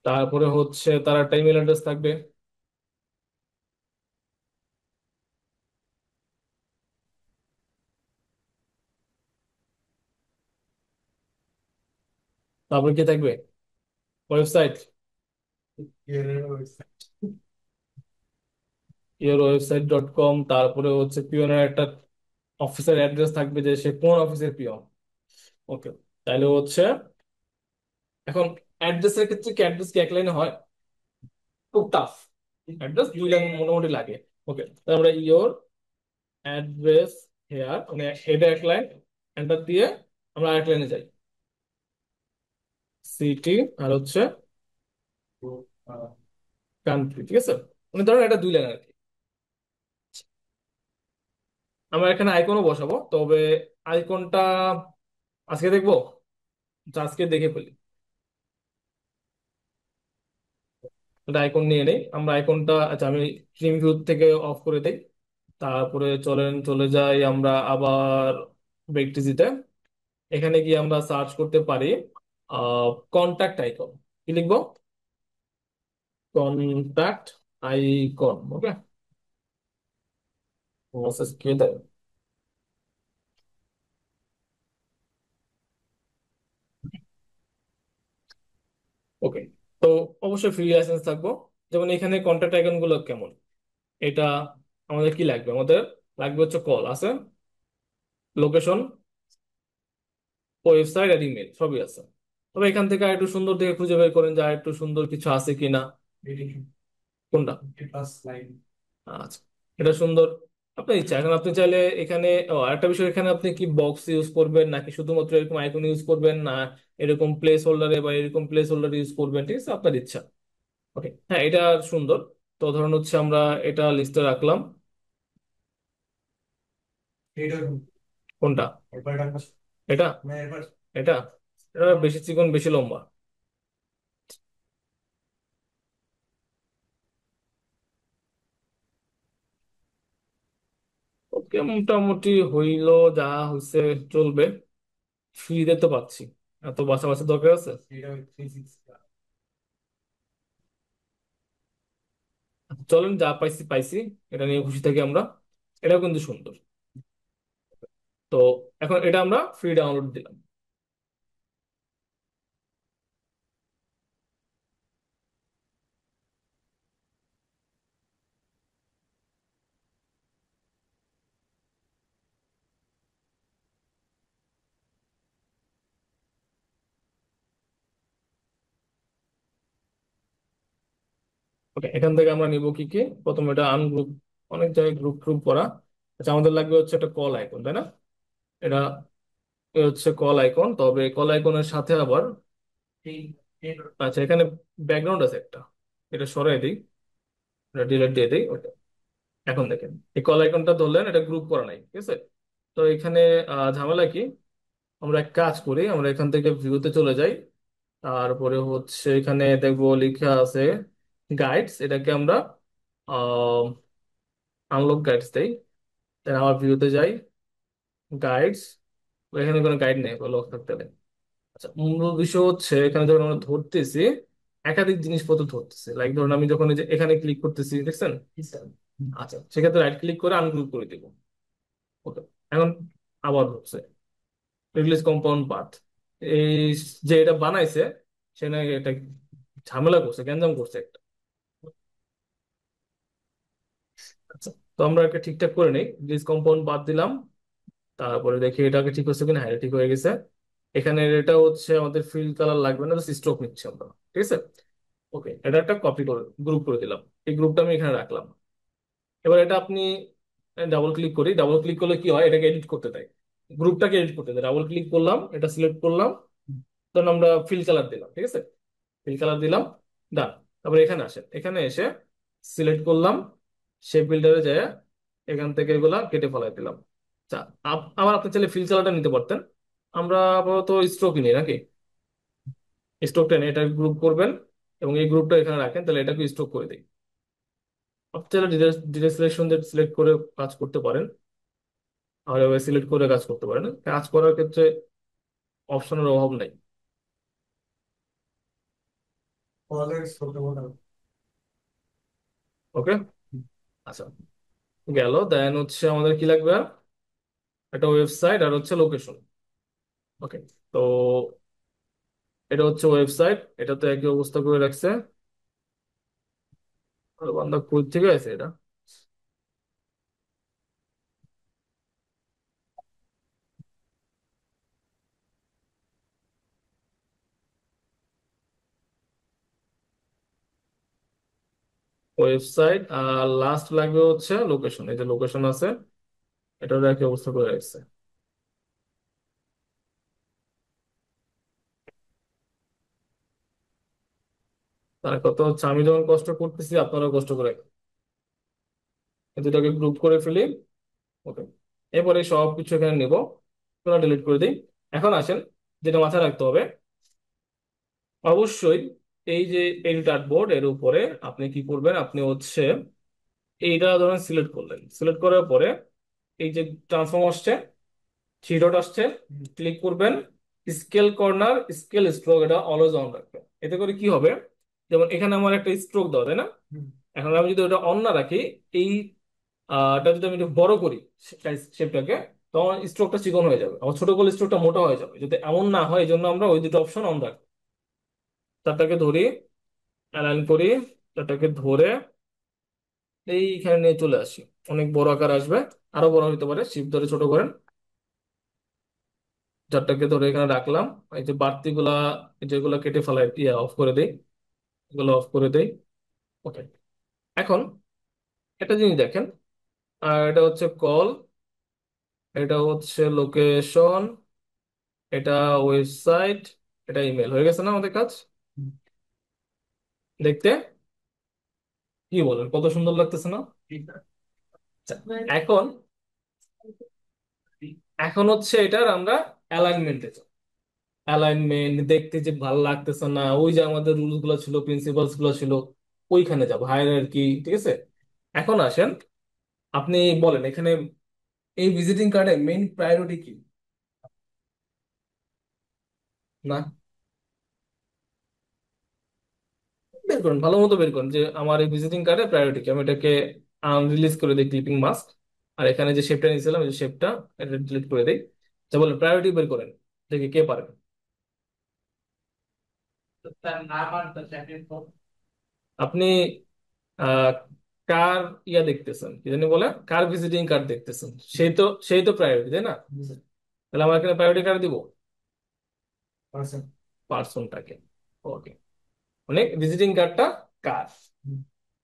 তারপরে হচ্ছে তার একটা ইমেল অ্যাড্রেস থাকবে। তারপরে কি থাকবে? Website, yourwebsite.com। তারপরে হচ্ছে পিয়নের একটা অফিসের অ্যাড্রেস থাকবে, যে সে কোন অফিসের পিয়ন। ওকে, তাহলে হচ্ছে এখন অ্যাড্রেসের ক্ষেত্রে কি অ্যাড্রেস কি এক লাইনে হয়? খুব টাফ। অ্যাড্রেস দুই লাইন মোটামুটি লাগে। ওকে, তাহলে আমরা ইয়োর অ্যাড্রেস হেয়ার, মানে এটা এক লাইন, এন্টার দিয়ে আমরা আরেক লাইনে যাই। সিটি, আর হচ্ছে কান্ট্রি, ঠিক আছে? মানে ধরুন এটা দুই লাইন আর কি। আমরা এখানে আইকনও বসাবো, তবে আইকনটা আজকে দেখবো, তো আজকে দেখে ফেলি। এটা আইকন নিয়ে নেই আমরা, আইকনটা আচ্ছা আমি স্ট্রিম ভিউ থেকে অফ করে দেই। তারপরে চলেন চলে যাই আমরা আবার বেকটিজিতে। এখানে গিয়ে আমরা সার্চ করতে পারি কন্ট্যাক্ট আইকন। কি লিখবো? Contact icon. ওকে, মেসেজ কে দেয়? ওকে, তো অবশ্যই ফ্রি লাইসেন্স থাকবো। যেমন এখানে কন্ট্যাক্ট আইকন গুলো কেমন, এটা আমাদের কি লাগবে? আমাদের লাগবে হচ্ছে কল আছে, লোকেশন, ওয়েবসাইট আর ইমেল সবই আছে। তবে এখান থেকে আর একটু সুন্দর দেখে খুঁজে বের করেন যে আর একটু সুন্দর কিছু আছে কিনা। কোনটা? আচ্ছা, এটা সুন্দর। আপনার ইচ্ছা, এখন আপনি চাইলে এখানে আরেকটা বিষয়, এখানে আপনি কি বক্স ইউজ করবেন নাকি শুধুমাত্র এরকম আইকন ইউজ করবেন, না এরকম প্লেস হোল্ডারে বা এরকম প্লেস হোল্ডার ইউজ করবেন, ঠিক আছে? আপনার ইচ্ছা। ওকে, হ্যাঁ, এটা সুন্দর। তো ধরুন হচ্ছে আমরা এটা লিস্টে রাখলাম। কোনটা? এটা, এটা এটা বেশি চিকন বেশি লম্বা। ওকে, মোটামুটি হইলো, যা হইছে চলবে। ফ্রিতে তো পাচ্ছি, এত বাসা বাসা দরকার আছে? চলেন, যা পাইছি পাইছি, এটা নিয়ে খুশি থাকি আমরা। এটাও কিন্তু সুন্দর। তো এখন এটা আমরা ফ্রি ডাউনলোড দিলাম। ওকে, এখান থেকে আমরা নিব কি কি? প্রথম এটা আনগ্রুপ, অনেক জায়গায় গ্রুপ গ্রুপ করা। আচ্ছা, আমাদের লাগবে হচ্ছে একটা কল আইকন, তাই না? এটা এ হচ্ছে কল আইকন, তবে কল আইকনের সাথে আবার আচ্ছা এখানে ব্যাকগ্রাউন্ড আছে একটা, এটা সরাই দিই, এটা ডিলিট দিয়ে দিই ওটা। এখন দেখেন এই কল আইকনটা ধরলেন, এটা গ্রুপ করা নাই, ঠিক আছে? তো এখানে ঝামেলা কি? আমরা এক কাজ করি, আমরা এখান থেকে ভিউতে চলে যাই। তারপরে হচ্ছে এখানে দেখবো লেখা আছে গাইডস, এটাকে আমরা আনলক গাইডস দেই। তাই আবার ভিউতে যাই, গাইডস, এখানে কোনো গাইড নেই, লক থাকতে হবে। আচ্ছা, মূল বিষয় হচ্ছে এখানে যখন আমরা ধরতেছি, একাধিক জিনিসপত্র ধরতেছি, লাইক ধরুন আমি যখন এই যে এখানে ক্লিক করতেছি, দেখছেন? আচ্ছা, সেক্ষেত্রে রাইট ক্লিক করে আনগ্রুপ করে দিব। ওকে, এখন আবার হচ্ছে রিলিজ কম্পাউন্ড পাথ। এই যে এটা বানাইছে, সে না এটা ঝামেলা করছে, গ্যাঞ্জাম করছে একটা। আচ্ছা, তো আমরা একটা ঠিকঠাক করে নেই, রিলিজ কম্পাউন্ড বাদ দিলাম। তারপরে দেখি এটাকে ঠিক হচ্ছে কিনা। হ্যাঁ, এটা ঠিক হয়ে গেছে। এখানে এটা হচ্ছে আমাদের ফিল কালার লাগবে না, স্ট্রোক নিচ্ছে আমরা, ঠিক আছে? ওকে, এটা একটা কপি করে গ্রুপ করে দিলাম। এই গ্রুপটা আমি এখানে রাখলাম। এবার এটা আপনি ডাবল ক্লিক করি, ডাবল ক্লিক করলে কি হয়? এটাকে এডিট করতে দেয়, গ্রুপটাকে এডিট করতে দেয়। ডাবল ক্লিক করলাম, এটা সিলেক্ট করলাম, তখন আমরা ফিল কালার দিলাম, ঠিক আছে? ফিল কালার দিলাম, ডান। তারপর এখানে আসেন, এখানে এসে সিলেক্ট করলাম, শেপ বিল্ডারে যায় এখান থেকে এগুলা কেটে ফেলাই দিলাম। আচ্ছা, আবার আপনি চাইলে ফিল চালাটা নিতে পারতেন। আমরা আপাতত স্ট্রোক নিই নাকি, স্ট্রোকটা নিয়ে এটা গ্রুপ করবেন এবং এই গ্রুপটা এখানে রাখেন, তাহলে এটাকে স্ট্রোক করে দিই। আপনি চাইলে ডিটেল সিলেকশন দিয়ে সিলেক্ট করে কাজ করতে পারেন, আর সিলেক্ট করে কাজ করতে পারেন। কাজ করার ক্ষেত্রে অপশনের অভাব নাই। ওকে, আচ্ছা, গেল। দেন হচ্ছে আমাদের কি লাগবে, একটা ওয়েবসাইট আর হচ্ছে লোকেশন। ওকে, তো এটা হচ্ছে ওয়েবসাইট, এটা তো একই অবস্থা করে রাখছে। আর বান্দা কই থেকে আছে এটা? ওয়েবসাইট আর লাস্ট লাগবে হচ্ছে লোকেশন, এই যে লোকেশন আছে, এটার একই অবস্থা করে রাখছে। তার কথা হচ্ছে আমি যখন কষ্ট করতেছি আপনারাও কষ্ট করে, এই দুটাকে গ্রুপ করে ফেলি। ওকে, এরপরে সব কিছু এখানে নিব, পুরো ডিলিট করে দিই। এখন আসেন, যেটা মাথায় রাখতে হবে, অবশ্যই এই যে এডিট বোর্ড এর উপরে আপনি কি করবেন, আপনি হচ্ছে এইটা ধরেন সিলেক্ট করলেন, সিলেক্ট করার পরে এই যে ট্রান্সফর্ম আসছে, থ্রি ডট আসছে, ক্লিক করবেন, স্কেল কর্নার স্কেল স্ট্রোক এটা অলওয়েজ অন রাখবেন। এতে করে কি হবে, যেমন এখানে আমার একটা স্ট্রোক দেওয়া তাই না, এখন আমি যদি ওটা অন না রাখি, এই এটা যদি আমি একটু বড় করি শেপটাকে, তখন স্ট্রোকটা চিকন হয়ে যাবে, আবার ছোট করলে স্ট্রোকটা মোটা হয়ে যাবে। যদি এমন না হয় এই জন্য আমরা ওই দুটো অপশন অন রাখি। তারটাকে ধরি, অ্যালাইন করি, তারটাকে ধরে এইখানে নিয়ে চলে আসি, অনেক বড় আকার আসবে, আরো বড় হতে পারে, শিফট ধরে ছোট করেন। চারটাকে ধরে এখানে রাখলাম। এই যে বাড়তি গুলা যেগুলো কেটে ফেলাই অফ করে দেই, এগুলো অফ করে দেই। ওকে, এখন একটা জিনিস দেখেন, আর এটা হচ্ছে কল, এটা হচ্ছে লোকেশন, এটা ওয়েবসাইট, এটা ইমেল, হয়ে গেছে না আমাদের কাজ দেখতে? কি বলেন, কত সুন্দর লাগতেছে না? আচ্ছা, এখন এখন হচ্ছে এটার আমরা অ্যালাইনমেন্টে, অ্যালাইনমেন্ট দেখতে যে ভালো লাগতেছে না, ওই যে আমাদের রুলস গুলো ছিল, প্রিন্সিপালস গুলো ছিল, ওইখানে যাবো, হায়ারার্কি, ঠিক আছে? এখন আসেন, আপনি বলেন এখানে এই ভিজিটিং কার্ডে মেইন প্রায়োরিটি কি? না, বের করুন, ভালো মতো বের করুন যে আমার এই ভিজিটিং কার্ডে প্রায়োরিটি কি। আমি এটাকে রিলিজ করে দিই, ক্লিপিং মাস্ক, আর এখানে যে শেপটা নিয়েছিলাম এই শেপটা এটা ডিলিট করে দিই। যা বলেন প্রায়োরিটি বের করেন, দেখি কে পারে। আপনি আহ কার দেখতেছেন, কি জানি বলে, কার ভিজিটিং কার্ড দেখতেছেন, সেই তো প্রায়োরিটি তাই না? তাহলে আমার এখানে প্রায়োরিটি কার্ড দিব পার্সনটাকে। ওকে, মানে ভিজিটিং কার্ডটা কার।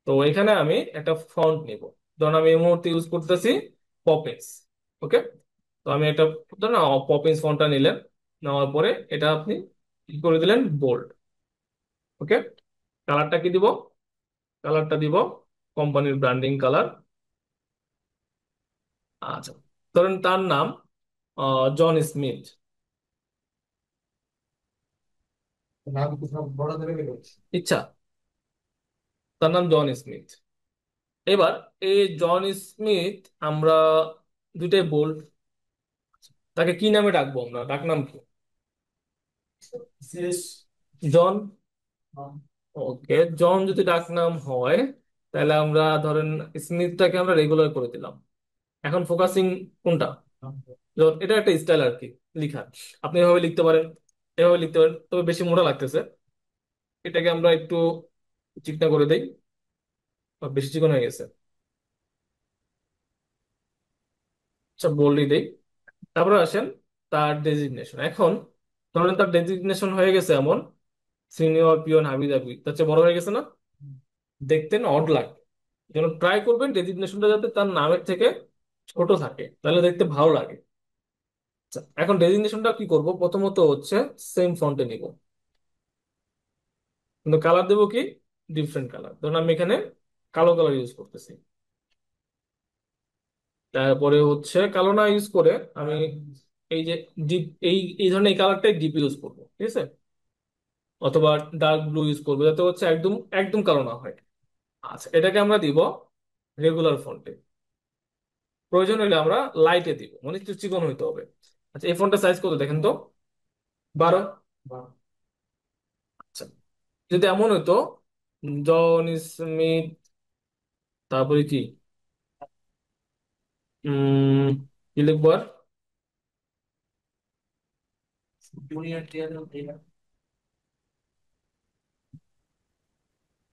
তো এখানে আমি একটা ফন্ট নিব, ধরুন আমি এই মুহূর্তে ইউজ করতেছি পপিন্স। ওকে, তো আমি একটা, ধরুন পপিন্স ফন্টটা নিলেন, নেওয়ার পরে এটা আপনি কি করে দিলেন, বোল্ড। ওকে, কালারটা কি দিব, কালারটা দিব কোম্পানির ব্র্যান্ডিং কালার। আচ্ছা, ধরেন তার নাম জন স্মিথ। ইচ্ছা, তার নাম জন স্মিথ। এবার এই জন স্মিথ আমরা দুইটাই বোল্ড, তাকে কি নামে ডাকবো, আমরা ডাকনাম কি? জন। ওকে, জন যদি ডাকনাম হয়, তাহলে আমরা ধরেন স্মিথটাকে আমরা রেগুলার করে দিলাম। এখন ফোকাসিং কোনটা, জন, এটা একটা স্টাইল আর কি লিখা, আপনি এভাবে লিখতে পারেন, এভাবে লিখতে পারেন, তবে বেশি মোটা লাগতেছে, এটাকে আমরা একটু চিকনা করে দেই, বা বেশি চিকন হয়ে গেছে, আচ্ছা বোল্ডই দেই। তারপরে আসেন তার ডেজিগনেশন। এখন ধরেন তার ডেজিগনেশন হয়ে গেছে এমন, সিনিয়র পিয়ন হাবি জাবি, তার চেয়ে বড় হয়ে গেছে না, দেখতে না অড লাগে। যেন ট্রাই করবেন ডেজিগনেশনটা যাতে তার নামের থেকে ছোট থাকে, তাহলে দেখতে ভালো লাগে। আচ্ছা, এখন ডেজিগনেশনটা কি করব, প্রথমত হচ্ছে সেম ফন্টে নিব, কিন্তু কালার দেবো কি, ডিফারেন্ট কালার, ধরুন আমি এখানে কালো কালার ইউজ করতেছি। তারপরে হচ্ছে কালো না ইউজ করে আমি এই যে ডিপ, এই ধরনের এই কালারটাই ডিপ ইউজ করবো, ঠিক আছে? অথবা ডার্ক ব্লু ইউজ করবো, যাতে হচ্ছে একদম একদম কালো না হয়। আচ্ছা, এটাকে আমরা দিব রেগুলার ফন্টে। প্রয়োজন হলে আমরা লাইটে দিব, মানে একটু চিকন হইতে হবে। আচ্ছা, এই ফন্টের সাইজ কত দেখেন তো? 12। আচ্ছা, যদি এমন হইতো জন স্মিথ, তারপরে কি উম কি লিখবো আর,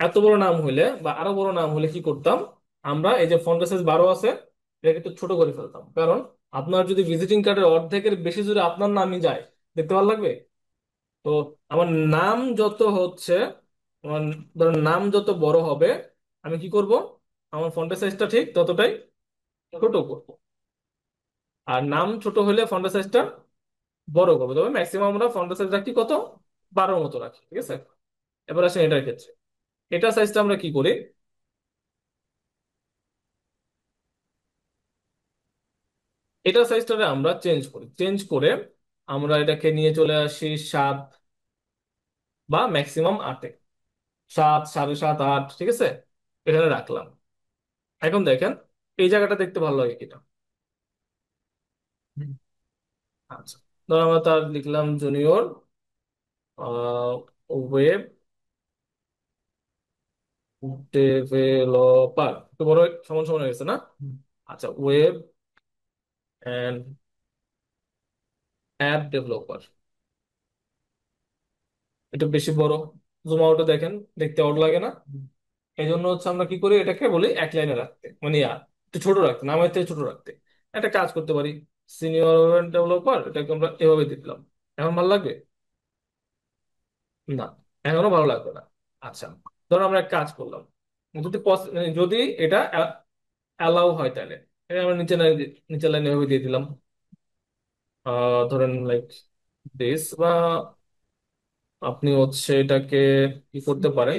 এত বড় নাম হইলে বা আরো বড় নাম হলে কি করতাম, আমরা এই যে ফন্ট সাইজ 12 আছে এটাকে একটু ছোট করে ফেলতাম। কারণ আপনার যদি ভিজিটিং কার্ডের অর্ধেকের বেশি জুড়ে আপনার নামই যায়, দেখতে ভালো লাগবে। তো আমার নাম যত হচ্ছে, আমার ধরেন নাম যত বড় হবে, আমি কি করব, আমার ফন্টের সাইজটা ঠিক ততটাই ছোট করব। আর নাম ছোট হলে ফন্টের সাইজটা বড় করবো, তবে ম্যাক্সিমাম আমরা ফন্টের সাইজ রাখি কত, 12 মতো রাখি, ঠিক আছে? এবার আসেন এটার ক্ষেত্রে, এটা সাইজটা আমরা কি করি, এটা সাইজটাকে আমরা চেঞ্জ করি, চেঞ্জ করে আমরা এটাকে নিয়ে চলে আসি 7 বা ম্যাক্সিমাম 8-এ। 7, 7.5, 8, ঠিক আছে, এখানে রাখলাম। এখন দেখেন এই জায়গাটা দেখতে ভালো লাগে কিনা। হুম। আচ্ছা, ধর আমরা তার লিখলাম জুনিয়র ওয়েব ডেভেলপার, একটু বড় সমান সমান হয়ে গেছে না? আচ্ছা, ওয়েব অ্যান্ড অ্যাপ ডেভেলপার, এটা বেশি বড়, জুম আউটে দেখেন, দেখতে অড লাগে না? এই জন্য হচ্ছে আমরা কি করি, এটাকে বলি এক লাইনে রাখতে, মানে একটু ছোট রাখতে, নামের থেকে ছোট রাখতে। একটা কাজ করতে পারি, সিনিয়র ডেভেলপার, এটাকে আমরা এভাবে দিলাম। এখন ভালো লাগবে? না, এখনো ভালো লাগবে না। আচ্ছা, ধরো আমরা এক কাজ করলাম, যদি মানে যদি এটা অ্যালাউ হয় তাহলে এটা আমরা নিচের লাইনে এভাবে দিয়ে দিলাম। ধরেন লাইক দিস, বা আপনি হচ্ছে এটাকে কি করতে পারেন,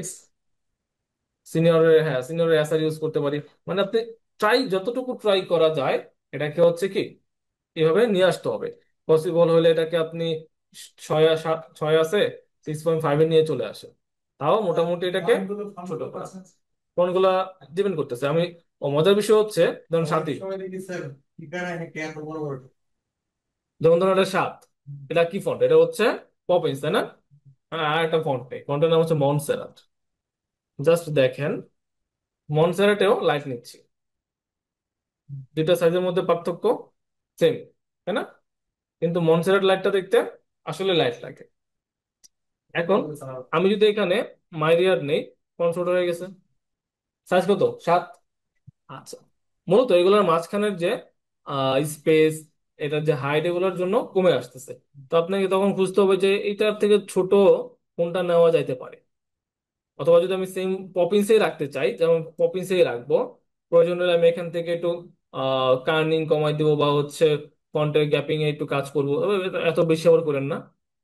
সিনিয়রের, হ্যাঁ সিনিয়রের অ্যাসার ইউজ করতে পারি। মানে আপনি ট্রাই, যতটুকু ট্রাই করা যায় এটাকে হচ্ছে কি এভাবে নিয়ে আসতে হবে। পসিবল হলে এটাকে আপনি 6 আছে, 6.5-এ নিয়ে চলে আসে, তাও মোটামুটি এটাকে ছোট করা। কোনগুলা ডিপেন্ড করতেছে আমি, ও মজার বিষয় হচ্ছে, ধরুন 7, যেমন ধরুন এটা 7, এটা কি ফন্ট, এটা হচ্ছে পপিন্স, তাই না? আর একটা ফন্ট নেই, ফন্টের নাম হচ্ছে মন্টসেরাট। জাস্ট দেখেন, মন্টসেরাটেও লাইট নিচ্ছি, দুইটা সাইজের মধ্যে পার্থক্য সেম, তাই না? কিন্তু মনসেরাট লাইটটা দেখতে আসলে লাইট লাগে। এখন আমি যদি এখানে মাইরিয়ার নেই, কোন ছোট হয়ে গেছে, সাইজ কত, 7। আচ্ছা, মূলত এগুলোর মাঝখানের যে স্পেস, এটার যে হাইট, এগুলোর জন্য কমে আসতেছে। তো আপনাকে তখন খুঁজতে হবে যে এটার থেকে ছোট কোনটা নেওয়া যাইতে পারে। অথবা যদি আমি সেম পপিন্সেই রাখতে চাই, যেমন পপিন্সেই রাখবো, প্রয়োজন হলে আমি এখান থেকে একটু কার্নিং কমাই দিব, বা হচ্ছে ফন্টের গ্যাপিং এ একটু কাজ করবো, তবে এত বেশি আবার করেন না,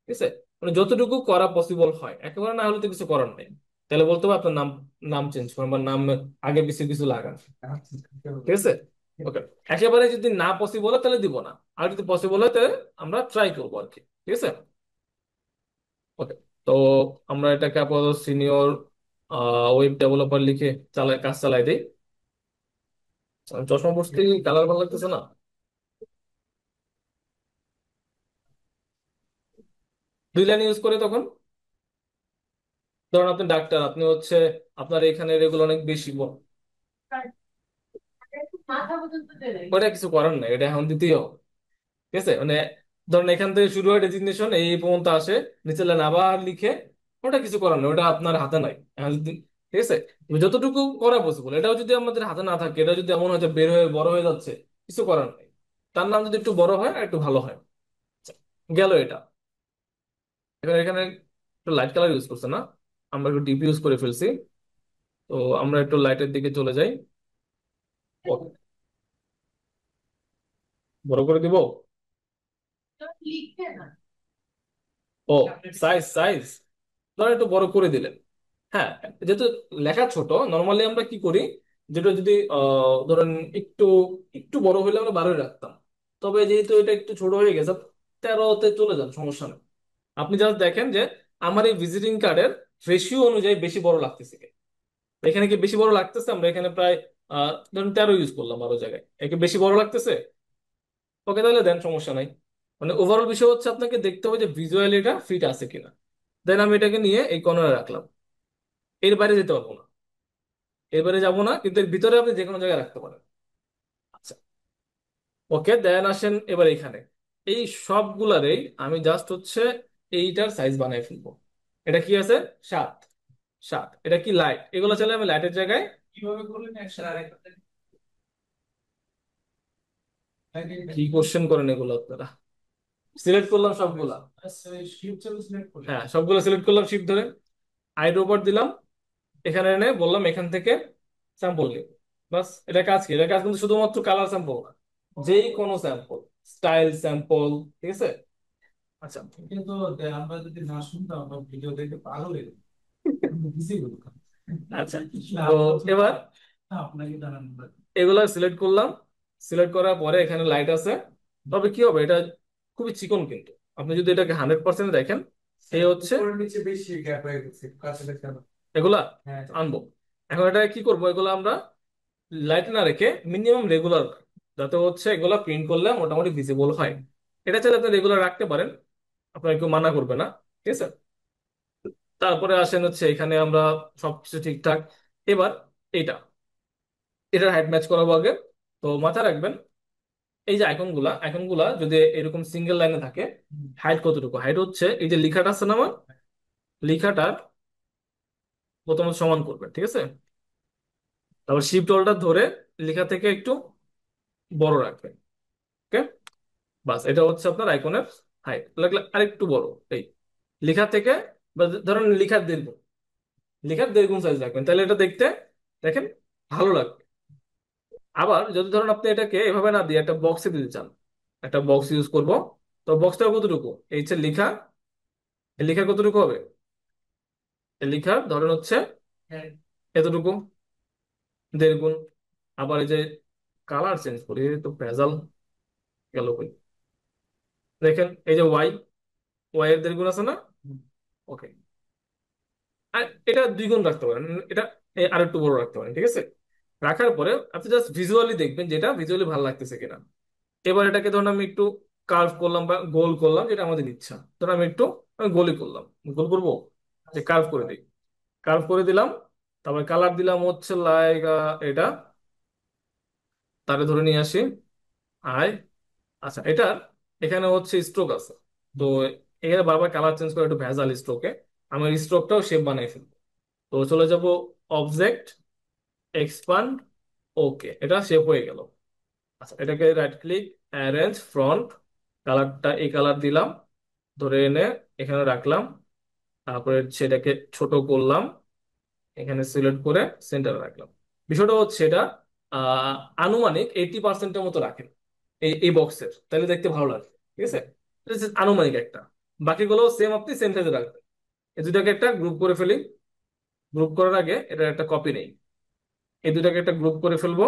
ঠিক আছে? মানে যতটুকু করা পসিবল হয়, একেবারে না হলে তো কিছু করার নেই। তাহলে বলতে হবে আপনার নাম, নাম চেঞ্জ করেন বা নাম আগে পিছিয়ে কিছু লাগান, ঠিক আছে? ওকে, একেবারে যদি না পসিবল হয় তাহলে দিব না, আর যদি পসিবল হয় তাহলে আমরা ট্রাই করবো আর কি, ঠিক আছে? ওকে, তো আমরা এটাকে আপাতত সিনিয়র ওয়েব ডেভেলপার লিখে কাজ চালাই দিই। চশমা পড়তে কালার ভালো লাগতেছে না। দুই লাইন ইউজ করে তখন, ধরুন আপনি ডাক্তার, আপনি হচ্ছে আপনার এখানে এগুলো অনেক বেশি ওটা কিছু করার নাই, এটা এখন দিতেই হবে, ঠিক আছে? মানে ধরুন এখান থেকে শুরু হয় ডেজিগনেশন, এই পর্যন্ত আসে, নিচে লাইন আবার লিখে, ওটা কিছু করার নেই, ওটা আপনার হাতে নাই এখন যদি, ঠিক আছে? যতটুকু করা পসিবল, এটাও যদি আমাদের হাতে না থাকে, এটা যদি এমন হয় যে বের হয়ে বড় হয়ে যাচ্ছে, কিছু করার নেই। তার নাম যদি একটু বড় হয় আর একটু ভালো হয়। আচ্ছা, গেল এটা। এখানে এখানে একটু লাইট কালার ইউজ করছে না, আমরা একটু ডিপ ইউজ করে ফেলছি। তো আমরা একটু লাইটের দিকে চলে যাই। ও, বড় করে দিব। ও, সাইজ সাইজ ধরেন একটু বড় করে দিলেন, হ্যাঁ, যেহেতু লেখা ছোট, নর্মালি আমরা কি করি, যেটা যদি ধরেন একটু একটু বড় হলে আমরা 12 রাখতাম। তবে যেহেতু এটা একটু ছোট হয়ে গেছে, 13-তে চলে যান, সমস্যা নেই। আপনি জাস্ট দেখেন যে আমার এই ভিজিটিং কার্ডের রেশিও অনুযায়ী বেশি বড় লাগতেছে কি। এখানে কি বেশি বড় লাগতেছে? আমরা এখানে প্রায় ধরুন 13 ইউজ করলাম, আরো জায়গায় একে বেশি বড় লাগতেছে। ওকে, তাহলে দেন, সমস্যা নাই। মানে ওভারঅল বিষয় হচ্ছে আপনাকে দেখতে হবে যে ভিজুয়ালি এটা ফিট আছে কিনা। দেন আমি এটাকে নিয়ে এই কর্নারে রাখলাম। এর বাইরে যেতে পারবো না, এর বাইরে যাবো না, কিন্তু এর ভিতরে আপনি যে কোনো জায়গায় রাখতে পারেন। আচ্ছা, ওকে, দেন আসেন এবার এখানে। এই সবগুলারেই আমি জাস্ট হচ্ছে এইটার সাইজ বানিয়ে ফেলবো। এটা কি আছে? 7। 7, এটা কি লাইট? এগুলো চাইলে আমি লাইটের জায়গায় কিভাবে করলেন একসাথে আরেকটা। কি কোশ্চেন করেন এগুলো আপনারা? সিলেক্ট করলাম সবগুলা। হ্যাঁ, সবগুলো সিলেক্ট করলাম শিফট ধরে, আই রোবট দিলাম। এখানে এনে বললাম এখান থেকে স্যাম্পল নিব। বাস, এটা কাজ কি? এটা কাজ কিন্তু শুধুমাত্র কালার স্যাম্পল না, যেই কোনো স্যাম্পল, স্টাইল স্যাম্পল, ঠিক আছে? আচ্ছা, কিন্তু আমরা যদি না শুনতাম, আমরা ভিডিও দেখে পাগল হয়ে যেতাম। বুঝি বলতাম। আচ্ছা, তো এবার আপনাকে জানান, এগুলা সিলেক্ট করলাম। সিলেক্ট করার পরে এখানে লাইট আছে। তবে কি হবে, এটা খুবই চিকন কিন্তু। আপনি যদি এটাকে 100% দেখেন, এই হচ্ছে উপরের নিচে বেশি গ্যাপ হয়ে গেছে, কাছে দেখেন এগুলা। হ্যাঁ, আনবো। এখন এটা কি করবো, এগুলো আমরা লাইট না রেখে মিনিমাম রেগুলার, যাতে হচ্ছে এগুলা প্রিন্ট করলে মোটামুটি ভিজিবল হয়। এটা চাইলে আপনি রেগুলার রাখতে পারেন, আপনার কেউ মানা করবে না, ঠিক আছে? তারপরে আসেন হচ্ছে এখানে আমরা সবকিছু ঠিকঠাক। এবার এটা, এটার হাইট ম্যাচ করাবো আগে। তো মাথায় রাখবেন, এই যে আইকনগুলা, আইকনগুলা যদি এরকম সিঙ্গেল লাইনে থাকে, হাইট কতটুকু? হাইট হচ্ছে এই যে লেখাটা আছে না আমার, লেখাটার প্রথমত সমান করবেন, ঠিক আছে? তারপর শিফট অল্টার ধরে লেখা থেকে একটু বড় রাখবেন। ওকে, বাস, এটা হচ্ছে আপনার আইকনের হাইট। লাগলে আরেকটু বড়, এই লেখা থেকে, বা ধরেন লেখার দীর্ঘ, লেখার দেড়গুণ সাইজ রাখবেন, তাহলে এটা দেখতে, দেখেন, ভালো লাগবে। আবার যদি ধরেন আপনি এটাকে এভাবে না দিয়ে একটা বক্সে দিতে চান, একটা বক্স ইউজ করব। তো বক্সটা কতটুকু? এই যে লেখা, এই লেখা কতটুকু হবে? এই লেখা ধরেন হচ্ছে এতটুকু, 1.5 গুণ। আবার এই যে কালার চেঞ্জ করি, এই তো ভেজাল গেল কই। দেখেন এই যে ওয়াই, ওয়াই এর 1.5 গুণ আছে না? ওকে, আর এটা 2 গুণ রাখতে পারেন, এটা আর একটু বড় রাখতে পারেন, ঠিক আছে? রাখার পরে আপনি জাস্ট ভিজুয়ালি দেখবেন যেটা ভিজুয়ালি ভালো লাগতেছে কিনা। এবার এটাকে ধরুন আমি একটু কার্ভ করলাম বা গোল করলাম, যেটা আমাদের ইচ্ছা। ধরুন আমি গোলই করলাম, গোল করবো, যে কার্ভ করে দিই। কার্ভ করে দিলাম। তারপর কালার দিলাম হচ্ছে লাইক এটা, তারে ধরে নিয়ে আসি, আয়। আচ্ছা, এটা এখানে হচ্ছে স্ট্রোক আছে। তো এখানে বারবার কালার চেঞ্জ করে একটু ভেজাল স্ট্রোকে। আমি স্ট্রোকটাও শেপ বানিয়ে ফেলবো। তো চলে যাব অবজেক্ট, এক্সপান্ড, ওকে, এটা শেপ হয়ে গেল। আচ্ছা, এটাকে রাইট ক্লিক, অ্যারেঞ্জ ফ্রন্ট, কালারটা এই কালার দিলাম, ধরে এনে এখানে রাখলাম। তারপরে সেটাকে ছোট করলাম, এখানে সিলেক্ট করে সেন্টারে রাখলাম। বিষয়টা হচ্ছে এটা আহ আনুমানিক 80%-এর মতো রাখেন এই এই বক্সের, তাহলে দেখতে ভালো লাগে, ঠিক আছে? এটা just আনুমানিক একটা। বাকিগুলো সেম, আপনি সেম সাইজে রাখবেন। এই দুটাকে একটা গ্রুপ করে ফেলি। গ্রুপ করার আগে এটা একটা কপি নেই। এই দুটাকে একটা গ্রুপ করে ফেলবো।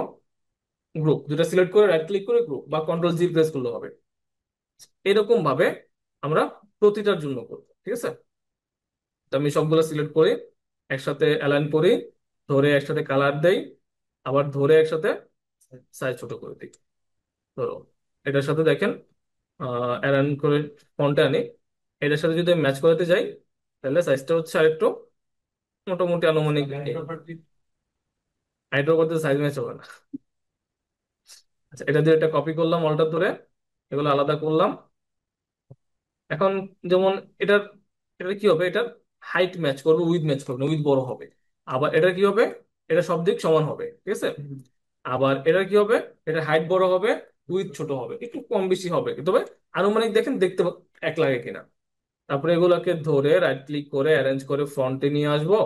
গ্রুপ দুটা সিলেক্ট করে রাইট ক্লিক করে গ্রুপ, বা কন্ট্রোল জি প্রেস করলে হবে। এরকম ভাবে আমরা প্রতিটার জন্য করবো, ঠিক আছে? তো আমি সবগুলো সিলেক্ট করি, একসাথে অ্যালাইন করি, ধরে একসাথে কালার দেই, আবার ধরে একসাথে সাইজ ছোট করে দিই। ধরো এটার সাথে দেখেন অ্যালাইন করে ফন্টে আনি। এটার সাথে যদি ম্যাচ করাতে যাই, তাহলে সাইজটা হচ্ছে আরেকটু মোটামুটি আনুমানিক। হাইড্রো করতে সাইজ ম্যাচ হবে না। আচ্ছা, এটা দিয়ে একটা কপি করলাম অল্টার ধরে, এগুলো আলাদা করলাম। এখন যেমন এটার, এটা কি হবে, এটার হাইট ম্যাচ করবে, উইথ ম্যাচ করবে, উইথ বড় হবে। আবার এটা কি হবে, এটা সব দিক সমান হবে, ঠিক আছে? আবার এটা কি হবে, এটা হাইট বড় হবে, উইথ ছোট হবে, একটু কম বেশি হবে, তবে আনুমানিক দেখেন দেখতে এক লাগে কিনা। তারপরে এগুলাকে ধরে রাইট ক্লিক করে অ্যারেঞ্জ করে ফ্রন্টে নিয়ে আসবো।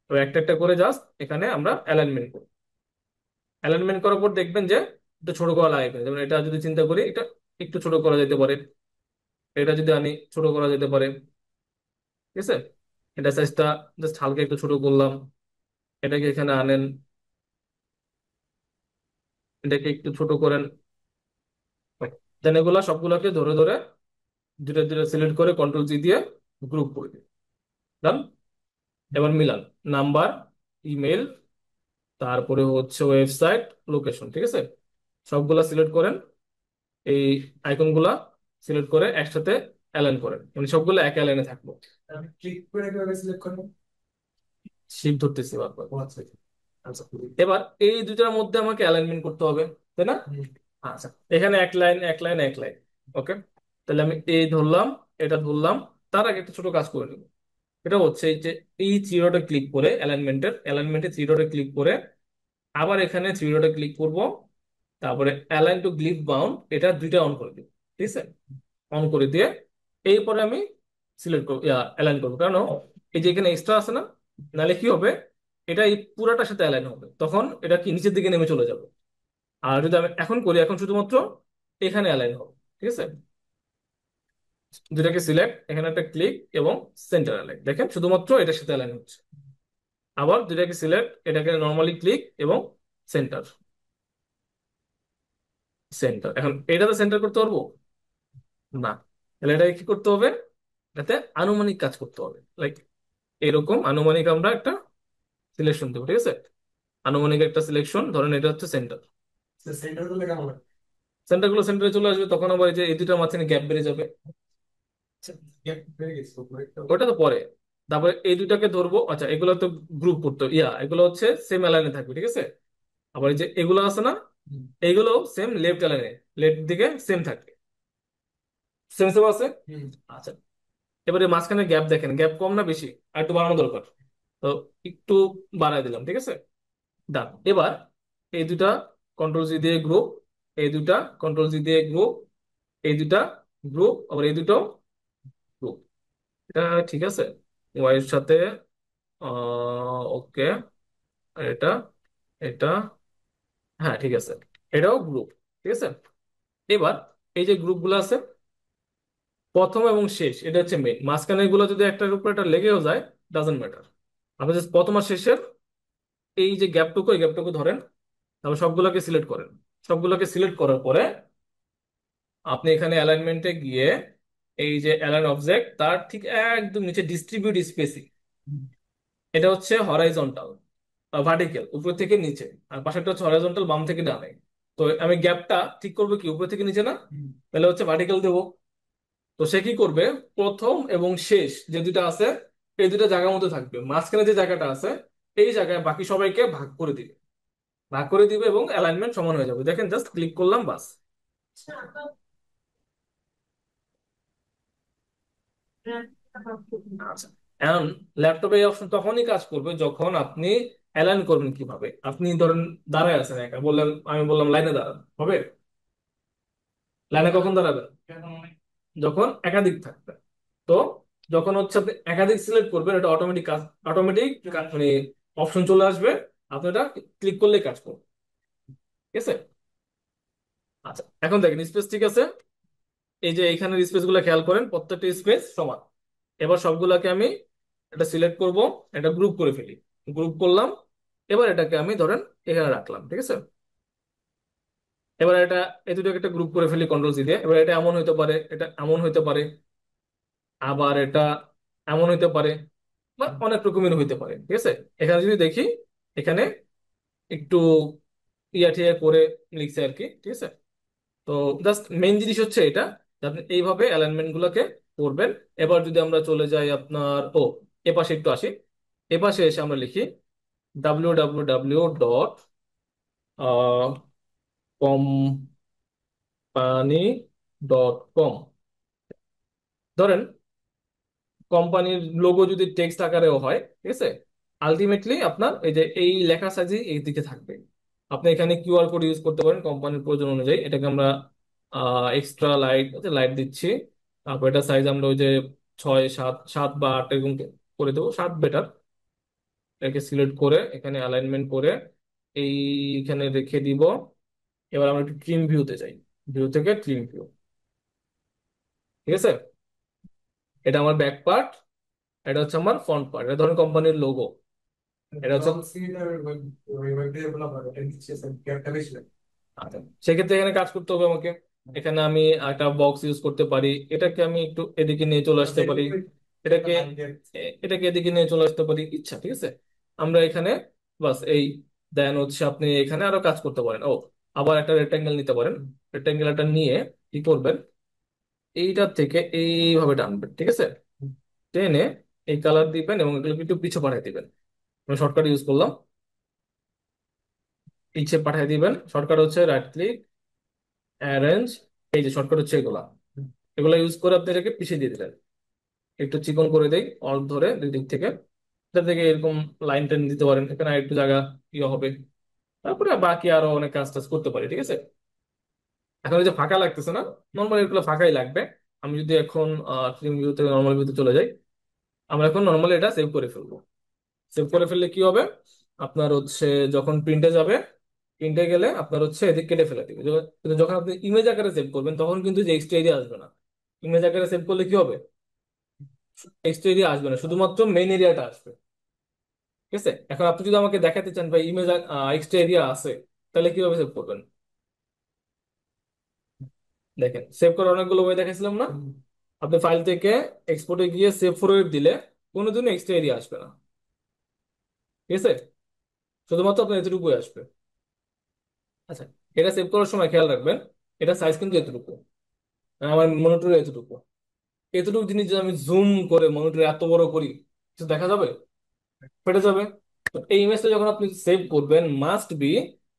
তো একটা একটা করে জাস্ট এখানে আমরা অ্যালাইনমেন্ট করব। অ্যালাইনমেন্ট করার পর দেখবেন যে একটু ছোট করা লাগে কিনা। যেমন এটা যদি চিন্তা করি, এটা একটু ছোট করা যেতে পারে, এটা যদি আনি ছোট করা যেতে পারে, ঠিক আছে? এটা সাইজটা জাস্ট হালকা একটু ছোট করলাম। এটাকে এখানে আনেন, এটাকে একটু ছোট করেন। দেন এগুলা সবগুলোকে ধরে ধরে ধীরে ধীরে সিলেক্ট করে কন্ট্রোল জি দিয়ে গ্রুপ করে দিন। ডান। এবার মিলান নাম্বার, ইমেল, তারপরে হচ্ছে ওয়েবসাইট, লোকেশন, ঠিক আছে? সবগুলা সিলেক্ট করেন, এই আইকনগুলা সিলেক্ট করে একসাথে অ্যালাইন করেন, মানে সবগুলো এক অ্যালাইনে থাকবো। ক্লিক করে কিভাবে সিলেক্ট করবো? শিফট ধরতেছি বারবার। ও আচ্ছা আচ্ছা। এবার এই দুটার মধ্যে আমাকে অ্যালাইনমেন্ট করতে হবে, তাই না? আচ্ছা, এখানে এক লাইন এক লাইন এক লাইন। ওকে, তাহলে আমি এই ধরলাম, এটা ধরলাম। তার আগে একটা ছোট কাজ করে নেব। এটা হচ্ছে এই যে এই থ্রি ডটে ক্লিক করে অ্যালাইনমেন্টে থ্রি ডটে ক্লিক করে আবার এখানে থ্রি ডটে ক্লিক করব, তারপরে অ্যালাইন টু গ্লিপ বাউন্ড, এটা দুইটা অন করে দিব। ঠিক আছে, অন করে দিয়ে এরপরে আমি সিলেক্ট করবো, অ্যালাইন করবো, কারণ এই যে এখানে এক্সট্রা আছে না, নাহলে কি হবে, এটা এই পুরাটার সাথে অ্যালাইন হবে, তখন এটা কি নিচের দিকে নেমে চলে যাবে। আর যদি আমি এখন করি, এখন শুধুমাত্র এখানে অ্যালাইন হবে। ঠিক আছে, দুটাকে সিলেক্ট, এখানে একটা ক্লিক এবং সেন্টার অ্যালাইন, দেখেন শুধুমাত্র এটার সাথে অ্যালাইন হচ্ছে। আবার দুটাকে সিলেক্ট, এটাকে নর্মালি ক্লিক এবং সেন্টার, সেন্টার। এখন এটাতে সেন্টার করতে পারবো না, তাহলে এটাকে কি করতে হবে, এটাতে আনুমানিক কাজ করতে হবে। লাইক এরকম আনুমানিক আমরা একটা সিলেকশন দেবো। ঠিক আছে, আনুমানিক একটা সিলেকশন, ধরেন এটা হচ্ছে সেন্টার। সেন্টার করলে কেমন হবে? সেন্টার গুলো সেন্টারে চলে আসবে, তখন আবার এই যে এই দুটার মাঝখানে গ্যাপ বেড়ে যাবে। গ্যাপ বেড়ে গেছে তো ওটা তো পরে। তারপরে এই দুটাকে ধরবো, আচ্ছা এগুলো তো গ্রুপ করতে, এগুলো হচ্ছে সেম অ্যালাইনে থাকবে। ঠিক আছে, আবার এই যে এগুলো আছে না, এইগুলো সেম লেফট অ্যালাইনে, লেফট দিকে সেম থাকবে। সেম সেম আছে। আচ্ছা, এবারে মাঝখানে গ্যাপ দেখেন, গ্যাপ কম না বেশি? আর একটু বাড়ানো দরকার, তো একটু বাড়ায় দিলাম। ঠিক আছে, ডান। এবার এই দুটা কন্ট্রোল জি দিয়ে গ্রুপ, এই দুটা কন্ট্রোল জি দিয়ে গ্রুপ, এই দুটা গ্রুপ, আবার এই দুটো গ্রুপ। এটা ঠিক আছে, ওয়াই এর সাথে ওকে, আর এটা, এটা, হ্যাঁ ঠিক আছে, এটাও গ্রুপ। ঠিক আছে, এবার এই যে গ্রুপগুলো আছে, প্রথম এবং শেষ এটা হচ্ছে মেইন, মাঝখানে গুলো যদি একটার উপর একটা লেগেও যায়, ডাজন্ট ম্যাটার। আপনি জাস্ট প্রথম আর শেষের এই যে গ্যাপটুকু, এই গ্যাপটুকু ধরেন, তারপর সবগুলোকে সিলেক্ট করেন। সবগুলোকে সিলেক্ট করার পরে আপনি এখানে অ্যালাইনমেন্টে গিয়ে এই যে অ্যালাইন অবজেক্ট, তার ঠিক একদম নিচে ডিস্ট্রিবিউট স্পেসিং, এটা হচ্ছে হরাইজন্টাল, ভার্টিক্যাল উপর থেকে নিচে, আর পাশেরটা হচ্ছে হরাইজন্টাল বাম থেকে ডানে। তো আমি গ্যাপটা ঠিক করবো কি, উপর থেকে নিচে না, তাহলে হচ্ছে ভার্টিক্যাল দেবো। তো সে কি করবে, প্রথম এবং শেষ যে দুটা আছে এই দুটা জায়গার মধ্যে থাকবে, মাঝখানে যে জায়গাটা আছে এই জায়গায় বাকি সবাইকে ভাগ করে দিবে, ভাগ করে দিবে এবং অ্যালাইনমেন্ট সমান হয়ে যাবে। দেখেন জাস্ট ক্লিক করলাম, বাস। আচ্ছা, এখন ল্যাপটপে এই অপশন তখনই কাজ করবে যখন আপনি অ্যালাইন করবেন। কিভাবে, আপনি ধরেন দাঁড়ায় আছেন একা, বললেন, আমি বললাম লাইনে দাঁড়ান, হবে? লাইনে কখন দাঁড়াবেন, যখন একাধিক থাকবে। তো যখন হচ্ছে আপনি একাধিক সিলেক্ট করবেন, এটা অটোমেটিক কাজ, অটোমেটিক মানে অপশন চলে আসবে, আপনি এটা ক্লিক করলে কাজ করবে। ঠিক আছে, আচ্ছা এখন দেখেন স্পেস ঠিক আছে, এই যে এইখানের স্পেস গুলো খেয়াল করেন, প্রত্যেকটা স্পেস সমান। এবার সবগুলাকে আমি এটা সিলেক্ট করব, এটা গ্রুপ করে ফেলি, গ্রুপ করলাম। এবার এটাকে আমি ধরেন এখানে রাখলাম। ঠিক আছে, এবার এটা এই দুটোকে একটা গ্রুপ করে ফেলি কন্ট্রোল সি দিয়ে। এবার এটা এমন হইতে পারে, এটা এমন হইতে পারে, আবার এটা এমন হইতে পারে, বা অনেক রকমের হইতে পারে। ঠিক আছে, এখানে যদি দেখি, এখানে একটু টিয়া করে লিখছে আর কি। ঠিক আছে, তো জাস্ট মেইন জিনিস হচ্ছে এটা, যে আপনি এইভাবে অ্যালাইনমেন্ট গুলোকে করবেন। এবার যদি আমরা চলে যাই আপনার, এপাশে একটু আসি, এপাশে এসে আমরা লিখি www.company.com। ধরেন কোম্পানির লোগো যদি টেক্সট আকারেও হয়, ঠিক আছে, আলটিমেটলি আপনার এই যে এই লেখা সাইজই এই দিকে থাকবে। আপনি এখানে কিউআর কোড ইউজ করতে পারেন কোম্পানির প্রয়োজন অনুযায়ী। এটাকে আমরা এক্সট্রা লাইট, লাইট দিচ্ছি। তারপর এটা সাইজ আমরা ওই যে 6, 7, 7 বা 8 এরকম করে দেবো, 7 বেটার। এটাকে সিলেক্ট করে এখানে অ্যালাইনমেন্ট করে এইখানে রেখে দিব। এবার আমরা একটু ট্রিম ভিউতে যাই, ভিউ থেকে ট্রিম ভিউ। ঠিক আছে, এটা আমার ব্যাক পার্ট, এটা হচ্ছে আমার ফন্ট পার্ট, এটা ধরেন কোম্পানির লোগো। এটা হচ্ছে আচ্ছা, সেক্ষেত্রে এখানে কাজ করতে হবে আমাকে। এখানে আমি একটা বক্স ইউজ করতে পারি, এটাকে আমি একটু এদিকে নিয়ে চলে আসতে পারি, এটাকে এটাকে এদিকে নিয়ে চলে আসতে পারি ইচ্ছা, ঠিক আছে। আমরা এখানে বাস এই, দেন হচ্ছে আপনি এখানে আরো কাজ করতে পারেন। ও, আবার একটা রেক্টাঙ্গেল নিতে পারেন। রেক্টাঙ্গেলটা নিয়ে কি করবেন, এইটার থেকে এইভাবে টানবেন, ঠিক আছে। টেনে এই কালার দিবেন এবং এগুলোকে একটু পিছু পাঠিয়ে দিবেন। আমি শর্টকাট ইউজ করলাম, পিছে পাঠিয়ে দিবেন। শর্টকাট হচ্ছে রাইট ক্লিক, অ্যারেঞ্জ, এই যে শর্টকাট হচ্ছে এগুলা। এগুলো ইউজ করে আপনি এটাকে পিছিয়ে দিয়ে দিলেন। একটু চিকন করে দেই অল্প ধরে দুই দিক থেকে, এটা থেকে এরকম লাইন টেন দিতে পারেন, এখানে একটু জায়গা ইয়ে হবে। তারপরে বাকি আরো অনেক কাজ টাজ করতে পারি, ঠিক আছে। এখন এই যে ফাঁকা লাগতেছে না, নর্মালি এগুলো ফাঁকাই লাগবে। আমি যদি এখন ফিল্ম ভিউ থেকে নর্মাল ভিউতে চলে যাই, আমরা এখন নর্মালি এটা সেভ করে ফেলবো। সেভ করে ফেললে কি হবে, আপনার হচ্ছে যখন প্রিন্টে যাবে, প্রিন্টে গেলে আপনার হচ্ছে এদিক কেটে ফেলে দিবে। কিন্তু যখন আপনি ইমেজ আকারে সেভ করবেন তখন কিন্তু যে এক্সট্রা এরিয়া আসবে না। ইমেজ আকারে সেভ করলে কি হবে, এক্সট্রা এরিয়া আসবে না, শুধুমাত্র মেইন এরিয়াটা আসবে। ঠিক আছে, এখন আপনি যদি আমাকে দেখাতে চান ভাই ইমেজ এক্সট্রা এরিয়া আছে, তাহলে কিভাবে সেভ করবেন? দেখেন, সেভ করার অনেকগুলো ওয়ে দেখাইছিলাম না। আপনি ফাইল থেকে এক্সপোর্টে গিয়ে সেভ ফরওয়ার্ড দিলে কোনোদিনও এক্সট্রা এরিয়া আসবে না, ঠিক আছে। শুধুমাত্র আপনার এতটুকুই আসবে। আচ্ছা, এটা সেভ করার সময় খেয়াল রাখবেন, এটা সাইজ কিন্তু এতটুকু, আমার মনিটরে এতটুকু। এতটুকু জিনিস যদি আমি জুম করে মনিটরে এত বড় করি, কিছু দেখা যাবে? ফেটে যাবে। তো এই ইমেজটা যখন আপনি সেভ করবেন, মাস্ট বি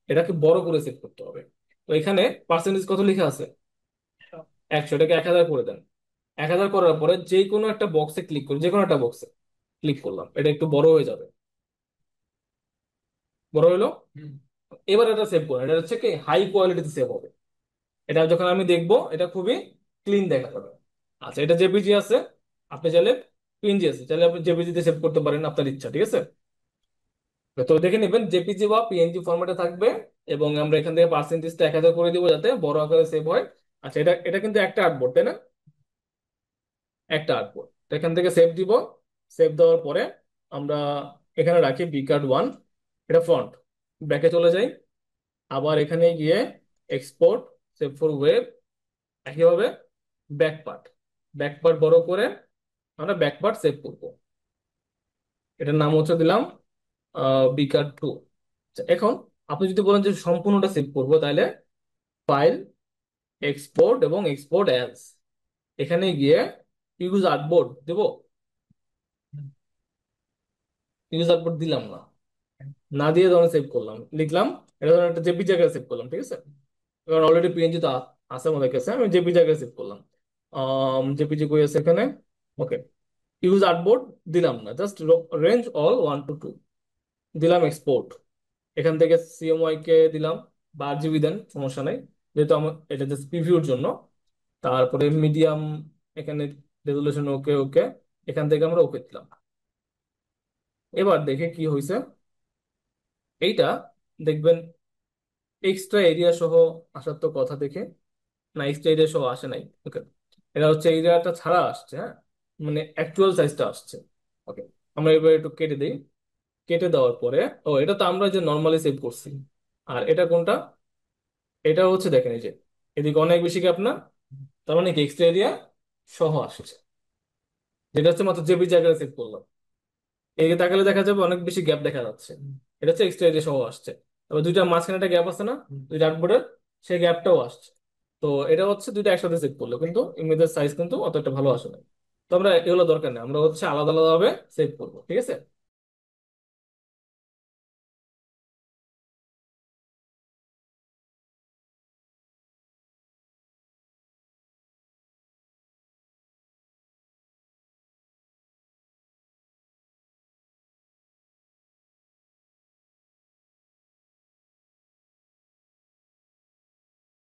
এটাকে বড় করে সেভ করতে হবে। তো এখানে পার্সেন্টেজ কত লেখা আছে, 100, এটাকে 1000 করে দেন। 1000 করার পরে যে কোনো একটা বক্সে ক্লিক করি, যে কোনো একটা বক্সে ক্লিক করলাম, এটা একটু বড় হয়ে যাবে। বড় হলো। এবার এটা সেভ করুন, এটা হচ্ছে কি হাই কোয়ালিটিতে সেভ হবে। এটা যখন আমি দেখবো এটা খুবই ক্লিন দেখা যাবে। আচ্ছা, এটা জেপিজি আছে, আপনি চাইলে পিএনজি আছে, চাইলে আপনি জেপিজি তে সেভ করতে পারেন, আপনার ইচ্ছা, ঠিক আছে। তো দেখে নেবেন জেপিজি বা পিএনজি ফরম্যাটে থাকবে। এবং আমরা এখান থেকে পার্সেন্টেজটা 1000 করে দিব যাতে বড় আকারে সেভ হয়। আচ্ছা, এটা এটা কিন্তু একটা আর্টবোর্ড, তাই না? একটা আর্টবোর্ড, এখান থেকে সেভ দিব। সেভ দেওয়ার পরে আমরা এখানে রাখি বিকার্ড 1, এটা ফ্রন্ট। ব্যাকে চলে যাই, আবার এখানে গিয়ে এক্সপোর্ট, সেভ ফর ওয়েব, একইভাবে ব্যাক পার্ট। ব্যাক পার্ট বড় করে আমরা ব্যাক পার্ট সেভ করবো। এটার নাম হচ্ছে দিলাম বিকার্ড 2। এখন আপনি যদি বলেন যে সম্পূর্ণটা সেভ করবো, তাহলে ফাইল, এক্সপোর্ট এবং এক্সপোর্ট অ্যাজ, এখানে গিয়ে ইউজ আর্টবোর্ড দেবো। ইউজ আর্টবোর্ড দিলাম না, না দিয়ে ধরুন সেভ করলাম, লিখলাম এটা ধরুন একটা জেপি জায়গায় সেভ করলাম, ঠিক আছে। কারণ অলরেডি পিএনজি তো আছে আমাদের কাছে, আমি জেপি জায়গায় সেভ করলাম। জেপিজি কই আছে এখানে, ওকে। ইউজ আর্টবোর্ড দিলাম না, জাস্ট রেঞ্জ অল 1 to 2 দিলাম। এক্সপোর্ট, এখান থেকে সিএমওয়াই কে দিলাম, বা আরজিবি দেন, সমস্যা নাই, যেহেতু আমার এটা জাস্ট প্রিভিউর জন্য। তারপরে মিডিয়াম, এখানে রেজুলেশন ওকে ওকে, এখান থেকে আমরা ওকে দিলাম। এবার দেখে কি হয়েছে, এইটা দেখবেন এক্সট্রা এরিয়া সহ আসার তো কথা দেখে, না এক্সট্রা এরিয়া সহ আসে নাই, ওকে। এটা হচ্ছে এরিয়াটা ছাড়া আসছে, হ্যাঁ, মানে অ্যাকচুয়াল সাইজটা আসছে। ওকে, আমরা এবার একটু কেটে দিই। কেটে দেওয়ার পরে, ও এটা তো আমরা যে নর্মালি সেভ করছি। আর এটা কোনটা, এটা হচ্ছে দেখেন এই যে এদিকে অনেক বেশি গ্যাপ না, তার মানে কি এক্সট্রা এরিয়া সহ আসছে, যেটা হচ্ছে মাত্র জেবি জায়গায় সেভ করলাম। এদিকে তাকালে দেখা যাবে অনেক বেশি গ্যাপ দেখা যাচ্ছে, এটা হচ্ছে এক্সট্রা এরিয়া সহ আসছে। তবে দুইটা মাঝখানে একটা গ্যাপ আছে না, দুইটা আর্টবোর্ডের, সেই গ্যাপটাও আসছে। তো এটা হচ্ছে দুইটা একসাথে সেভ করলো, কিন্তু ইমেজের সাইজ কিন্তু অতটা ভালো আসে না। তো আমরা এগুলো দরকার নেই, আমরা হচ্ছে আলাদা আলাদা ভাবে সেভ করবো, ঠিক আছে।